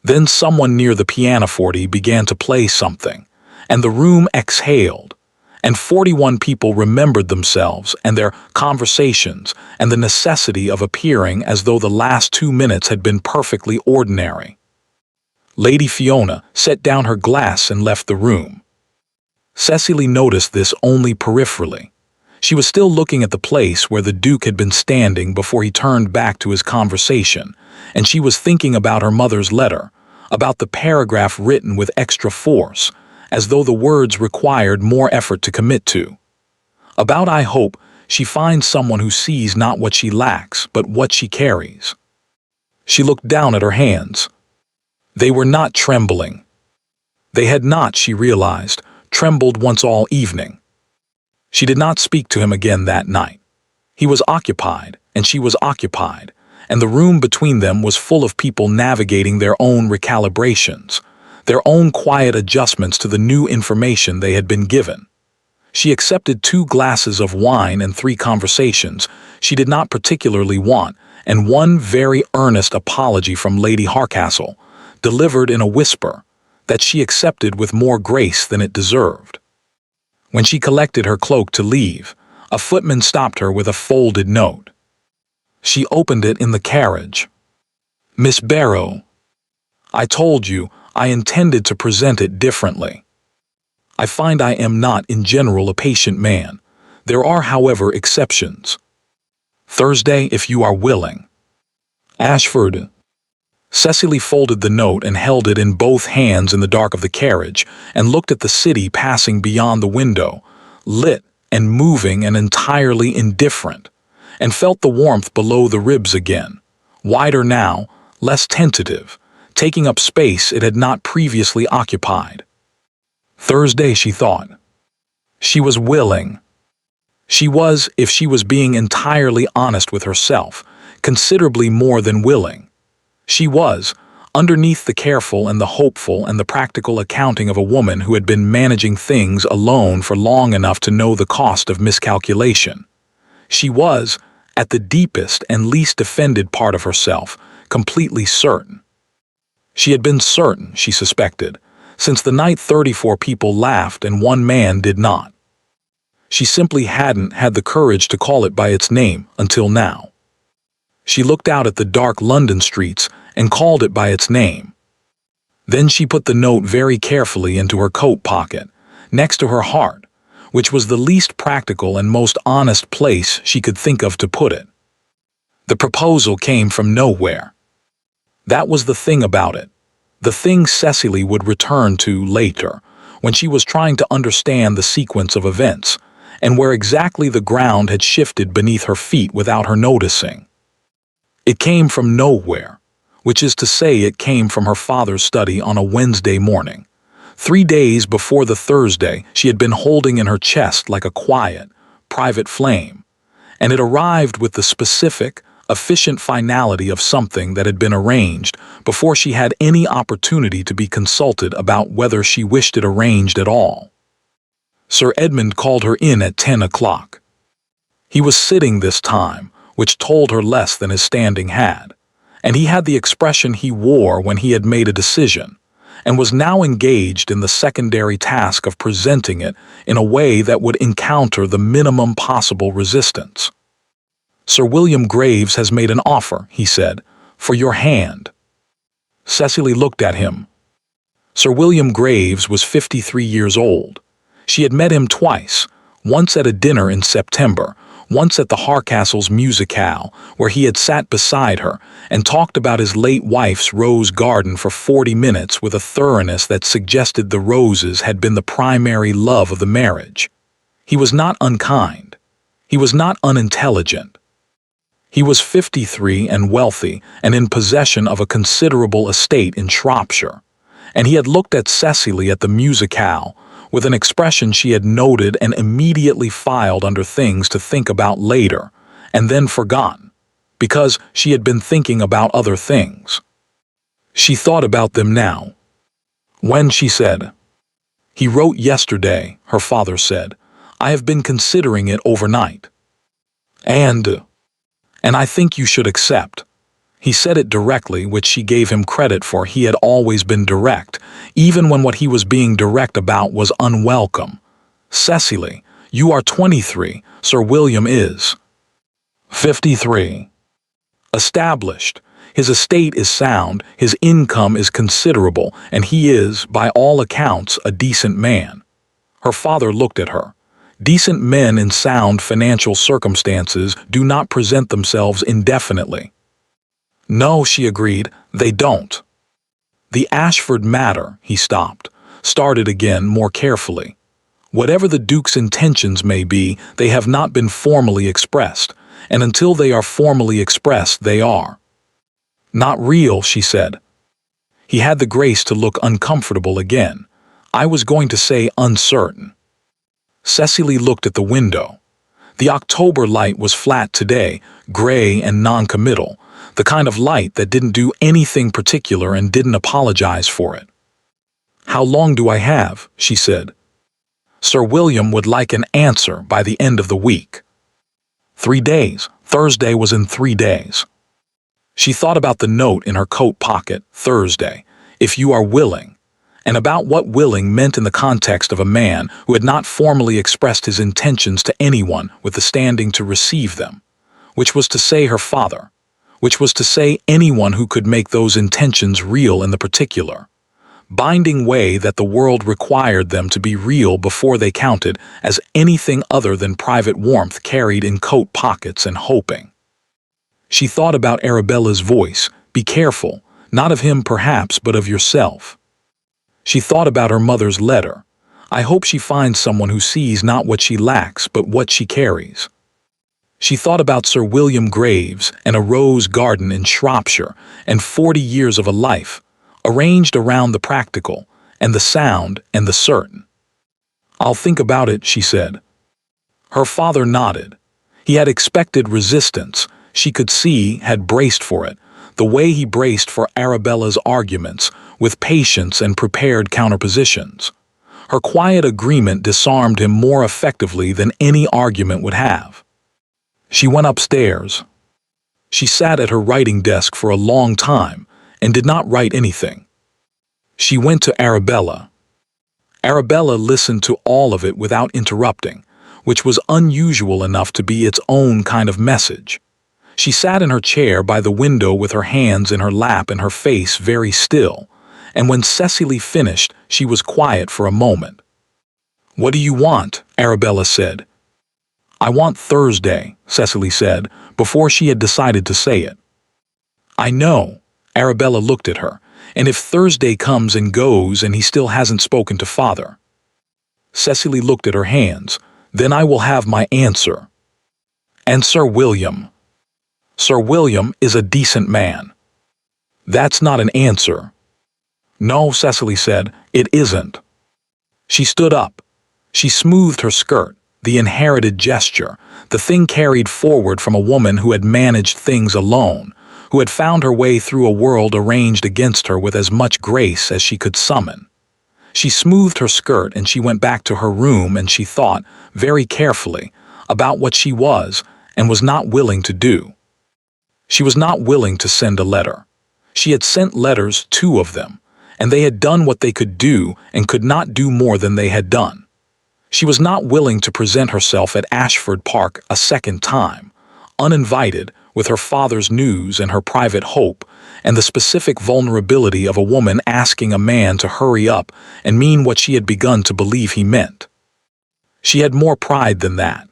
Speaker 1: Then someone near the pianoforte began to play something, and the room exhaled, and 41 people remembered themselves and their conversations and the necessity of appearing as though the last 2 minutes had been perfectly ordinary. Lady Fiona set down her glass and left the room. Cecily noticed this only peripherally. She was still looking at the place where the Duke had been standing before he turned back to his conversation, and she was thinking about her mother's letter, about the paragraph written with extra force, as though the words required more effort to commit to. About I hope she finds someone who sees not what she lacks, but what she carries. She looked down at her hands. They were not trembling. They had not, she realized, trembled once all evening. She did not speak to him again that night. He was occupied, and she was occupied, and the room between them was full of people navigating their own recalibrations, their own quiet adjustments to the new information they had been given. She accepted 2 glasses of wine and 3 conversations she did not particularly want, and 1 very earnest apology from Lady Harcastle, delivered in a whisper, that she accepted with more grace than it deserved. When she collected her cloak to leave, a footman stopped her with a folded note. She opened it in the carriage. Miss Barrow, I told you I intended to present it differently. I find I am not in general a patient man. There are, however, exceptions. Thursday, if you are willing. Ashford. Cecily folded the note and held it in both hands in the dark of the carriage and looked at the city passing beyond the window, lit and moving and entirely indifferent, and felt the warmth below the ribs again, wider now, less tentative, taking up space it had not previously occupied. Thursday, she thought. She was willing. She was, if she was being entirely honest with herself, considerably more than willing. She was, underneath the careful and the hopeful and the practical accounting of a woman who had been managing things alone for long enough to know the cost of miscalculation. She was, at the deepest and least offended part of herself, completely certain. She had been certain, she suspected, since the night 34 people laughed and 1 man did not. She simply hadn't had the courage to call it by its name until now. She looked out at the dark London streets and called it by its name. Then she put the note very carefully into her coat pocket, next to her heart, which was the least practical and most honest place she could think of to put it. The proposal came from nowhere. That was the thing about it, the thing Cecily would return to later, when she was trying to understand the sequence of events, and where exactly the ground had shifted beneath her feet without her noticing. It came from nowhere, which is to say it came from her father's study on a Wednesday morning, 3 days before the Thursday she had been holding in her chest like a quiet, private flame, and it arrived with the specific, efficient finality of something that had been arranged before she had any opportunity to be consulted about whether she wished it arranged at all. Sir Edmund called her in at 10 o'clock. He was sitting this time, which told her less than his standing had, and he had the expression he wore when he had made a decision, and was now engaged in the secondary task of presenting it in a way that would encounter the minimum possible resistance. Sir William Graves has made an offer, he said, for your hand. Cecily looked at him. Sir William Graves was 53 years old. She had met him twice, once at a dinner in September, once at the Harcastle's musicale, where he had sat beside her and talked about his late wife's rose garden for 40 minutes with a thoroughness that suggested the roses had been the primary love of the marriage. He was not unkind. He was not unintelligent. He was 53 and wealthy and in possession of a considerable estate in Shropshire, and he had looked at Cecily at the musicale with an expression she had noted and immediately filed under things to think about later, and then forgotten, because she had been thinking about other things. She thought about them now. When she said, "He wrote yesterday," her father said, "I have been considering it overnight. And I think you should accept." He said it directly, which she gave him credit for. He had always been direct, even when what he was being direct about was unwelcome. "Cecily, you are 23, Sir William is 53. Established. His estate is sound, his income is considerable, and he is, by all accounts, a decent man." Her father looked at her. Decent men in sound financial circumstances do not present themselves indefinitely. "No," she agreed, "they don't." "The Ashford matter," he stopped, started again more carefully. "Whatever the Duke's intentions may be, they have not been formally expressed, and until they are formally expressed, they are not real," she said. He had the grace to look uncomfortable again. "I was going to say uncertain." Cecily looked at the window. The October light was flat today, gray and non-committal, the kind of light that didn't do anything particular and didn't apologize for it. "How long do I have?" she said. Sir William would like an answer by the end of the week. 3 days. Thursday was in 3 days. She thought about the note in her coat pocket, Thursday, "if you are willing," and about what willing meant in the context of a man who had not formally expressed his intentions to anyone with the standing to receive them, which was to say her father, which was to say anyone who could make those intentions real in the particular, binding way that the world required them to be real before they counted as anything other than private warmth carried in coat pockets and hoping. She thought about Arabella's voice, "Be careful, not of him perhaps, but of yourself." She thought about her mother's letter, "I hope she finds someone who sees not what she lacks but what she carries." She thought about Sir William Graves and a rose garden in Shropshire and 40 years of a life, arranged around the practical and the sound and the certain. "I'll think about it," she said. Her father nodded. He had expected resistance, she could see, had braced for it, the way he braced for Arabella's arguments, with patience and prepared counterpositions. Her quiet agreement disarmed him more effectively than any argument would have. She went upstairs. She sat at her writing desk for a long time and did not write anything. She went to Arabella. Arabella listened to all of it without interrupting, which was unusual enough to be its own kind of message. She sat in her chair by the window with her hands in her lap and her face very still, and when Cecily finished, she was quiet for a moment. "What do you want?" Arabella said. "I want Thursday," Cecily said, before she had decided to say it. "I know." Arabella looked at her. "And if Thursday comes and goes and he still hasn't spoken to father?" Cecily looked at her hands. "Then I will have my answer." "And Sir William?" "Sir William is a decent man." "That's not an answer." "No," Cecily said, "it isn't." She stood up. She smoothed her skirt, the inherited gesture, the thing carried forward from a woman who had managed things alone, who had found her way through a world arranged against her with as much grace as she could summon. She smoothed her skirt and she went back to her room and she thought, very carefully, about what she was and was not willing to do. She was not willing to send a letter. She had sent letters, 2 of them, and they had done what they could do and could not do more than they had done. She was not willing to present herself at Ashford Park a second time, uninvited, with her father's news and her private hope, and the specific vulnerability of a woman asking a man to hurry up and mean what she had begun to believe he meant. She had more pride than that.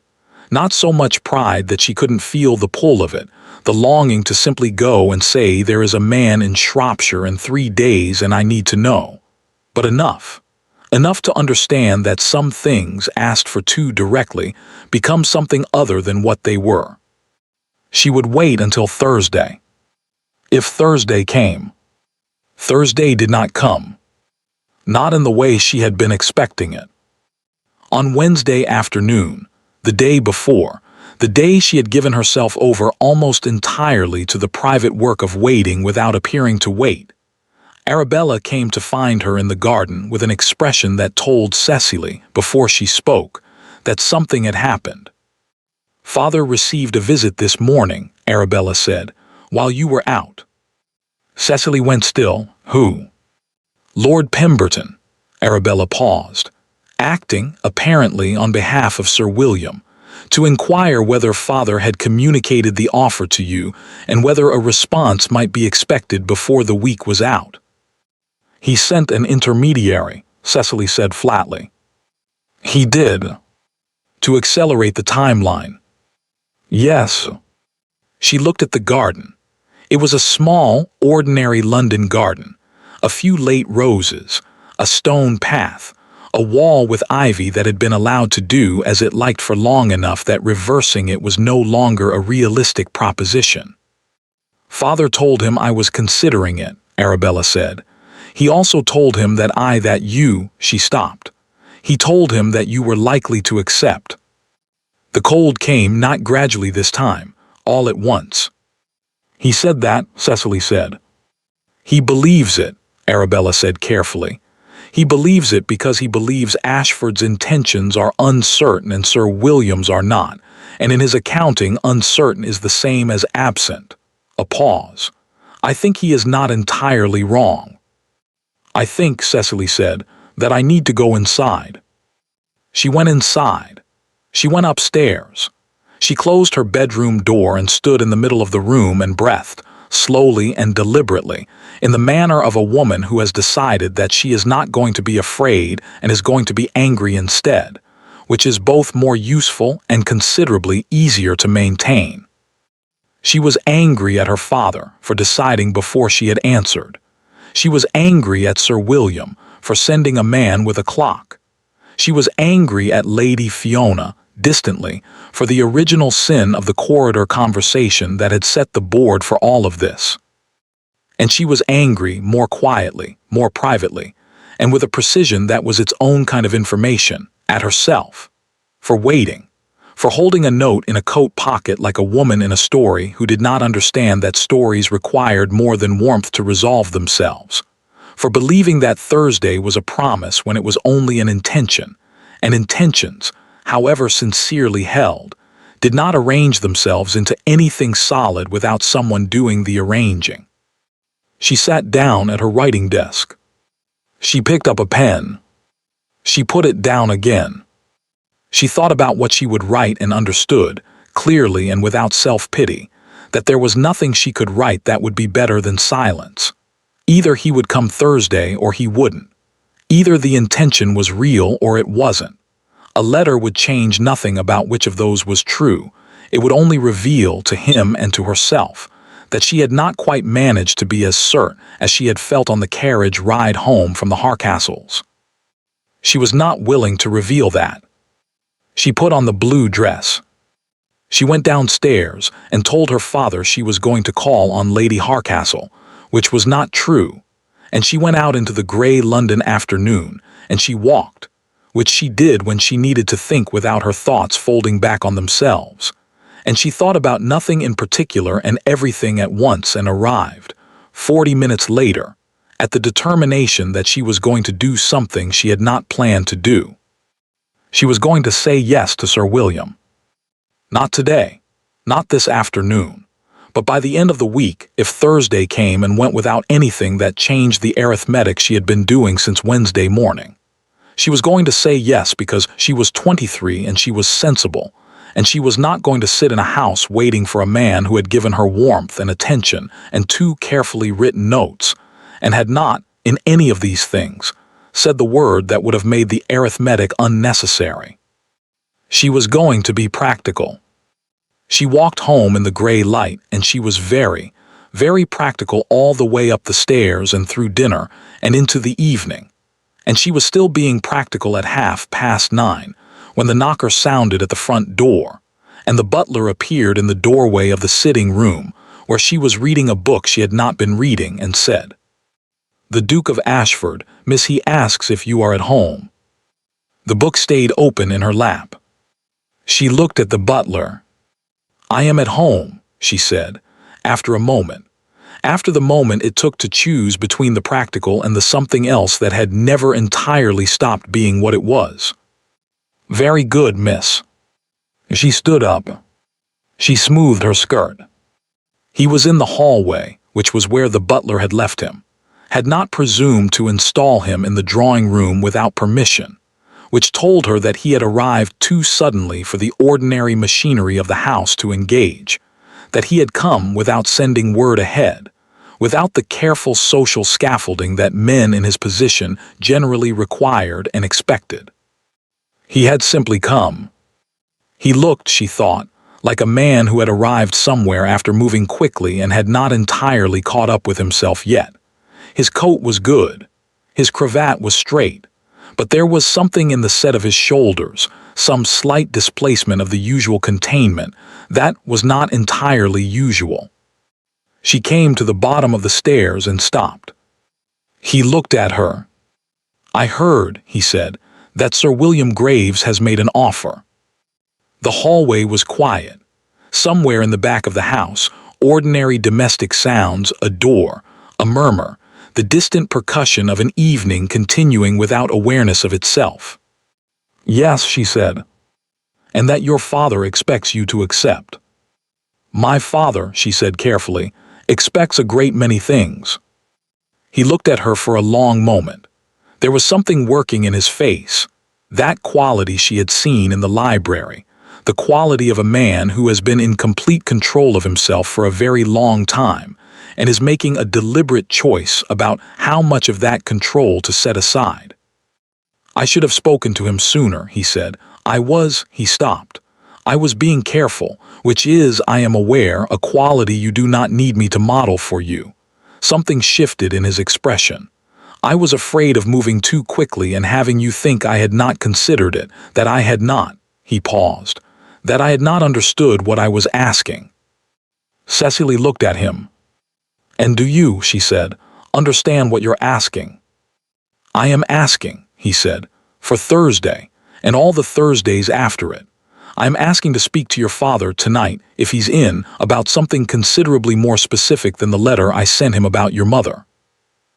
Speaker 1: Not so much pride that she couldn't feel the pull of it, the longing to simply go and say there is a man in Shropshire in 3 days and I need to know. But enough. Enough to understand that some things asked for too directly become something other than what they were. She would wait until Thursday. If Thursday came. Thursday did not come. Not in the way she had been expecting it. On Wednesday afternoon, the day before, the day she had given herself over almost entirely to the private work of waiting without appearing to wait, Arabella came to find her in the garden with an expression that told Cecily, before she spoke, that something had happened. "Father received a visit this morning," Arabella said, "while you were out." Cecily went still. "Who?" "Lord Pemberton." Arabella paused, acting, apparently, on behalf of Sir William, to inquire whether father had communicated the offer to you and whether a response might be expected before the week was out. "He sent an intermediary," Cecily said flatly. "He did. To accelerate the timeline." "Yes." She looked at the garden. It was a small, ordinary London garden. A few late roses, a stone path, a wall with ivy that had been allowed to do as it liked for long enough that reversing it was no longer a realistic proposition. "Father told him I was considering it," Arabella said. "He also told him that you," she stopped. "He told him that you were likely to accept." The cold came not gradually this time, all at once. "He said that," Cecily said. "He believes it," Arabella said carefully. "He believes it because he believes Ashford's intentions are uncertain and Sir William's are not, and in his accounting uncertain is the same as absent." A pause. "I think he is not entirely wrong." "I think," Cecily said, "that I need to go inside." She went inside. She went upstairs. She closed her bedroom door and stood in the middle of the room and breathed, slowly and deliberately, in the manner of a woman who has decided that she is not going to be afraid and is going to be angry instead, which is both more useful and considerably easier to maintain. She was angry at her father for deciding before she had answered. She was angry at Sir William for sending a man with a clock. She was angry at Lady Fiona, distantly, for the original sin of the corridor conversation that had set the board for all of this. And she was angry more quietly, more privately, and with a precision that was its own kind of information, at herself, for waiting, for holding a note in a coat pocket like a woman in a story who did not understand that stories required more than warmth to resolve themselves, for believing that Thursday was a promise when it was only an intention, and intentions, however sincerely held, did not arrange themselves into anything solid without someone doing the arranging. She sat down at her writing desk. She picked up a pen. She put it down again. She thought about what she would write and understood, clearly and without self-pity, that there was nothing she could write that would be better than silence. Either he would come Thursday or he wouldn't. Either the intention was real or it wasn't. A letter would change nothing about which of those was true. It would only reveal to him and to herself that she had not quite managed to be as certain as she had felt on the carriage ride home from the Harcastles. She was not willing to reveal that. She put on the blue dress. She went downstairs and told her father she was going to call on Lady Harcastle, which was not true, and she went out into the grey London afternoon, and she walked, which she did when she needed to think without her thoughts folding back on themselves, and she thought about nothing in particular and everything at once and arrived, 40 minutes later, at the determination that she was going to do something she had not planned to do. She was going to say yes to Sir William. Not today, not this afternoon, but by the end of the week, if Thursday came and went without anything that changed the arithmetic she had been doing since Wednesday morning. She was going to say yes because she was 23 and she was sensible, and she was not going to sit in a house waiting for a man who had given her warmth and attention and 2 carefully written notes, and had not, in any of these things, said the word that would have made the arithmetic unnecessary. She was going to be practical. She walked home in the gray light, and she was very, very practical all the way up the stairs and through dinner and into the evening. And she was still being practical at 9:30 when the knocker sounded at the front door, and the butler appeared in the doorway of the sitting room where she was reading a book she had not been reading and said, "The Duke of Ashford, miss, he asks if you are at home." The book stayed open in her lap. She looked at the butler. "I am at home," she said, after a moment. After the moment it took to choose between the practical and the something else that had never entirely stopped being what it was. "Very good, miss." She stood up. She smoothed her skirt. He was in the hallway, which was where the butler had left him, had not presumed to install him in the drawing room without permission, which told her that he had arrived too suddenly for the ordinary machinery of the house to engage, that he had come without sending word ahead, without the careful social scaffolding that men in his position generally required and expected. He had simply come. He looked, she thought, like a man who had arrived somewhere after moving quickly and had not entirely caught up with himself yet. His coat was good. His cravat was straight. But there was something in the set of his shoulders, some slight displacement of the usual containment, that was not entirely usual. She came to the bottom of the stairs and stopped. He looked at her. "I heard," he said, "that Sir William Graves has made an offer." The hallway was quiet. Somewhere in the back of the house, ordinary domestic sounds, a door, a murmur, the distant percussion of an evening continuing without awareness of itself. "Yes," she said. "And that your father expects you to accept." "My father," she said carefully, "expects a great many things." He looked at her for a long moment. There was something working in his face, that quality she had seen in the library, the quality of a man who has been in complete control of himself for a very long time and is making a deliberate choice about how much of that control to set aside. "I should have spoken to him sooner," he said. He stopped. "I was being careful, which is, I am aware, a quality you do not need me to model for you." Something shifted in his expression. "I was afraid of moving too quickly and having you think I had not considered it, that I had not," he paused, "that I had not understood what I was asking." Cecily looked at him. "And do you," she said, "understand what you're asking?" "I am asking," he said, "for Thursday, and all the Thursdays after it. I am asking to speak to your father tonight, if he's in, about something considerably more specific than the letter I sent him about your mother."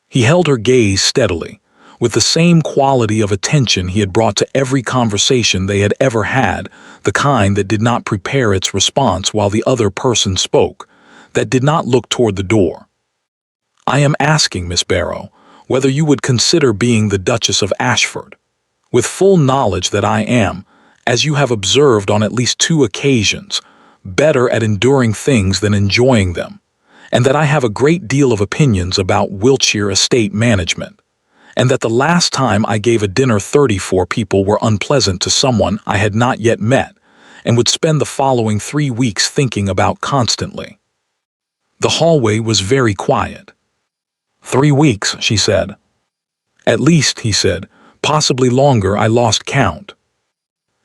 Speaker 1: He held her gaze steadily, with the same quality of attention he had brought to every conversation they had ever had, the kind that did not prepare its response while the other person spoke, that did not look toward the door. "I am asking, Miss Barrow, whether you would consider being the Duchess of Ashford, with full knowledge that I am, as you have observed on at least 2 occasions, better at enduring things than enjoying them, and that I have a great deal of opinions about Wiltshire estate management, and that the last time I gave a dinner 34 people were unpleasant to someone I had not yet met, and would spend the following 3 weeks thinking about constantly." The hallway was very quiet. "3 weeks," she said. "At least," he said, "possibly longer, I lost count."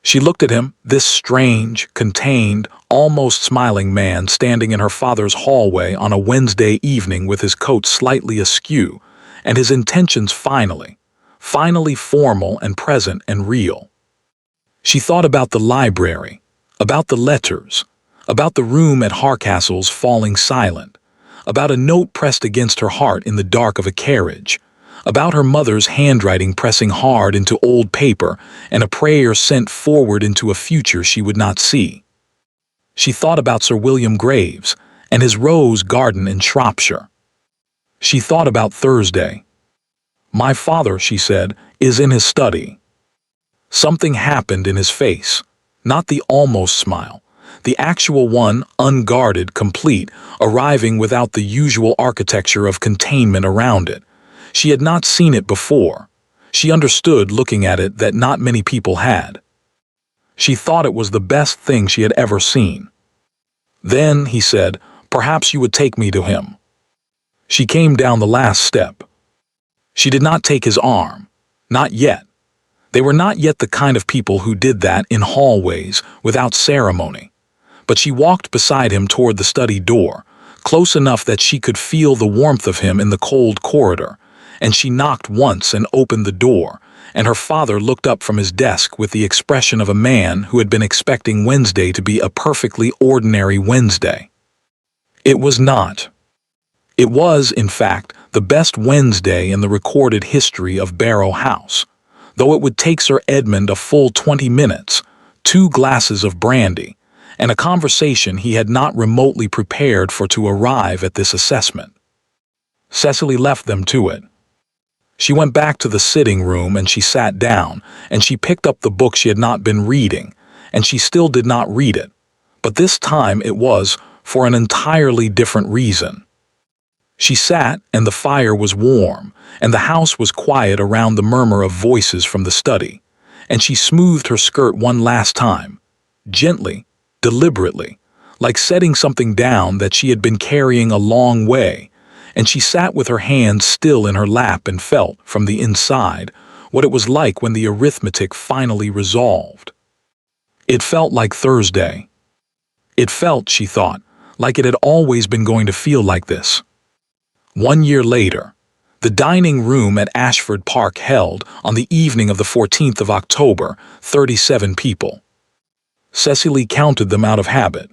Speaker 1: She looked at him, this strange, contained, almost smiling man standing in her father's hallway on a Wednesday evening with his coat slightly askew, and his intentions finally formal and present and real. She thought about the library, about the letters, about the room at Harcastle's falling silent, about a note pressed against her heart in the dark of a carriage, about her mother's handwriting pressing hard into old paper and a prayer sent forward into a future she would not see. She thought about Sir William Graves and his rose garden in Shropshire. She thought about Thursday. "My father," she said, "is in his study." Something happened in his face, not the almost smile, the actual one, unguarded, complete, arriving without the usual architecture of containment around it. She had not seen it before. She understood, looking at it, that not many people had. She thought it was the best thing she had ever seen. "Then," he said, "perhaps you would take me to him." She came down the last step. She did not take his arm. Not yet. They were not yet the kind of people who did that in hallways without ceremony. But she walked beside him toward the study door, close enough that she could feel the warmth of him in the cold corridor, and she knocked once and opened the door, and her father looked up from his desk with the expression of a man who had been expecting Wednesday to be a perfectly ordinary Wednesday. It was not. It was, in fact, the best Wednesday in the recorded history of Barrow House, though it would take Sir Edmund a full 20 minutes, 2 glasses of brandy, and a conversation he had not remotely prepared for to arrive at this assessment. Cecily left them to it. She went back to the sitting room and she sat down, and she picked up the book she had not been reading, and she still did not read it, but this time it was for an entirely different reason. She sat, and the fire was warm, and the house was quiet around the murmur of voices from the study, and she smoothed her skirt one last time, gently, deliberately, like setting something down that she had been carrying a long way, and she sat with her hands still in her lap and felt, from the inside, what it was like when the arithmetic finally resolved. It felt like Thursday. It felt, she thought, like it had always been going to feel like this. 1 year later, the dining room at Ashford Park held, on the evening of the 14th of October, 37 people. Cecily counted them out of habit.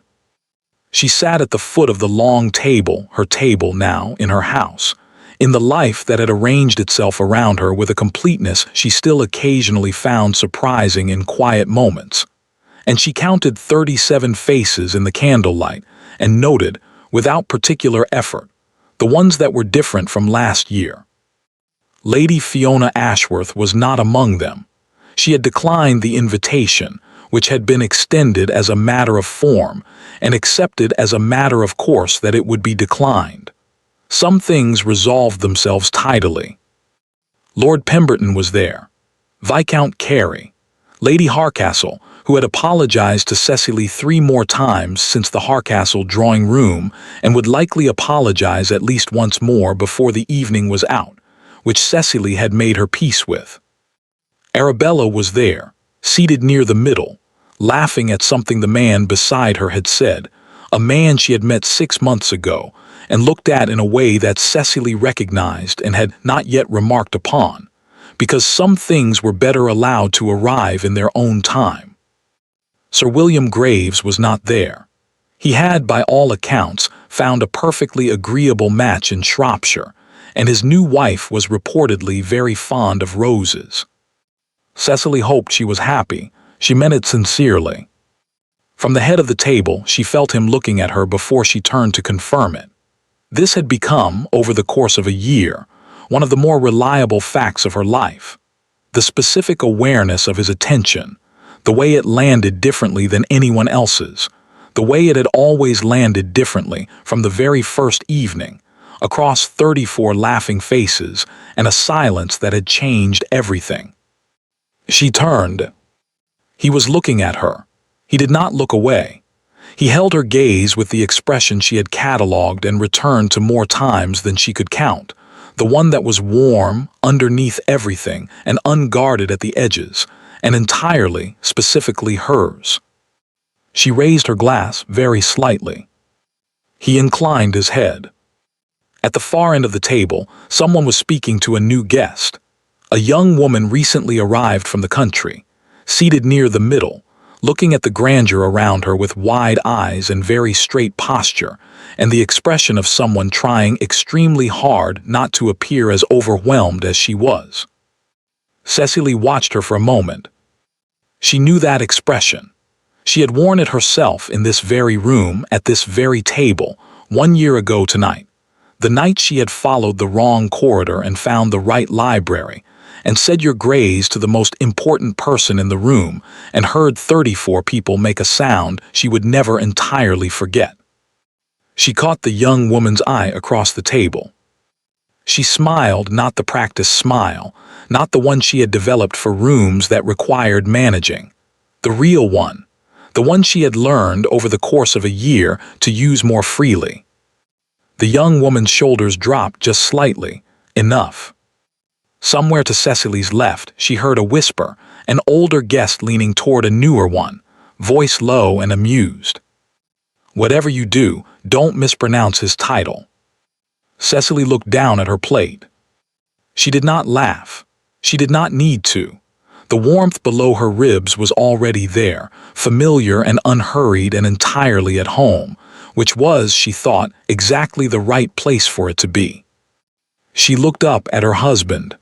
Speaker 1: She sat at the foot of the long table, her table now, in her house, in the life that had arranged itself around her with a completeness she still occasionally found surprising in quiet moments. And she counted 37 faces in the candlelight and noted, without particular effort, the ones that were different from last year. Lady Fiona Ashworth was not among them. She had declined the invitation, which had been extended as a matter of form and accepted as a matter of course that it would be declined. Some things resolved themselves tidily. Lord Pemberton was there, Viscount Carey, Lady Harcastle, who had apologized to Cecily 3 more times since the Harcastle drawing room and would likely apologize at least once more before the evening was out, which Cecily had made her peace with. Arabella was there, seated near the middle, laughing at something the man beside her had said, a man she had met 6 months ago and looked at in a way that Cecily recognized and had not yet remarked upon, because some things were better allowed to arrive in their own time. Sir William Graves was not there. He had, by all accounts, found a perfectly agreeable match in Shropshire, and his new wife was reportedly very fond of roses. Cecily hoped she was happy. She meant it sincerely. From the head of the table, she felt him looking at her before she turned to confirm it. This had become, over the course of a year, one of the more reliable facts of her life. The specific awareness of his attention, the way it landed differently than anyone else's, the way it had always landed differently from the very first evening, across 34 laughing faces and a silence that had changed everything. She turned. He was looking at her. He did not look away. He held her gaze with the expression she had catalogued and returned to more times than she could count, the one that was warm, underneath everything, and unguarded at the edges, and entirely, specifically hers. She raised her glass very slightly. He inclined his head. At the far end of the table, someone was speaking to a new guest, a young woman recently arrived from the country, seated near the middle, looking at the grandeur around her with wide eyes and very straight posture, and the expression of someone trying extremely hard not to appear as overwhelmed as she was. Cecily watched her for a moment. She knew that expression. She had worn it herself in this very room, at this very table, 1 year ago tonight, the night she had followed the wrong corridor and found the right library, and said your grace to the most important person in the room, and heard 34 people make a sound she would never entirely forget. She caught the young woman's eye across the table. She smiled, not the practiced smile, not the one she had developed for rooms that required managing, The real one. The one she had learned over the course of a year to use more freely. The young woman's shoulders dropped just slightly. Enough. Somewhere to Cecily's left, she heard a whisper, an older guest leaning toward a newer one, voice low and amused. Whatever you do, don't mispronounce his title. Cecily looked down at her plate. She did not laugh. She did not need to. The warmth below her ribs was already there, familiar and unhurried and entirely at home, which was, she thought, exactly the right place for it to be. She looked up at her husband.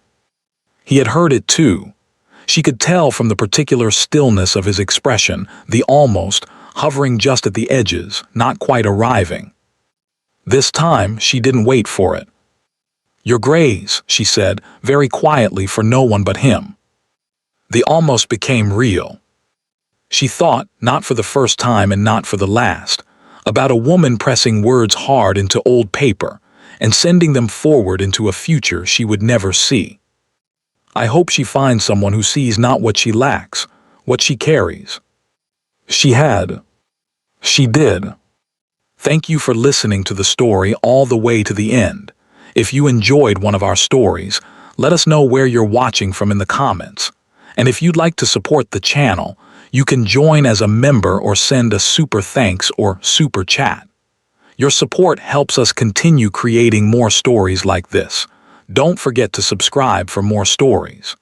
Speaker 1: He had heard it too. She could tell from the particular stillness of his expression, the almost, hovering just at the edges, not quite arriving. This time, she didn't wait for it. "Your Grays," she said, very quietly for no one but him. The almost became real. She thought, not for the first time and not for the last, about a woman pressing words hard into old paper and sending them forward into a future she would never see. I hope she finds someone who sees not what she lacks, what she carries. She had. She did. Thank you for listening to the story all the way to the end. If you enjoyed one of our stories, let us know where you're watching from in the comments. And if you'd like to support the channel, you can join as a member or send a super thanks or super chat. Your support helps us continue creating more stories like this. Don't forget to subscribe for more stories.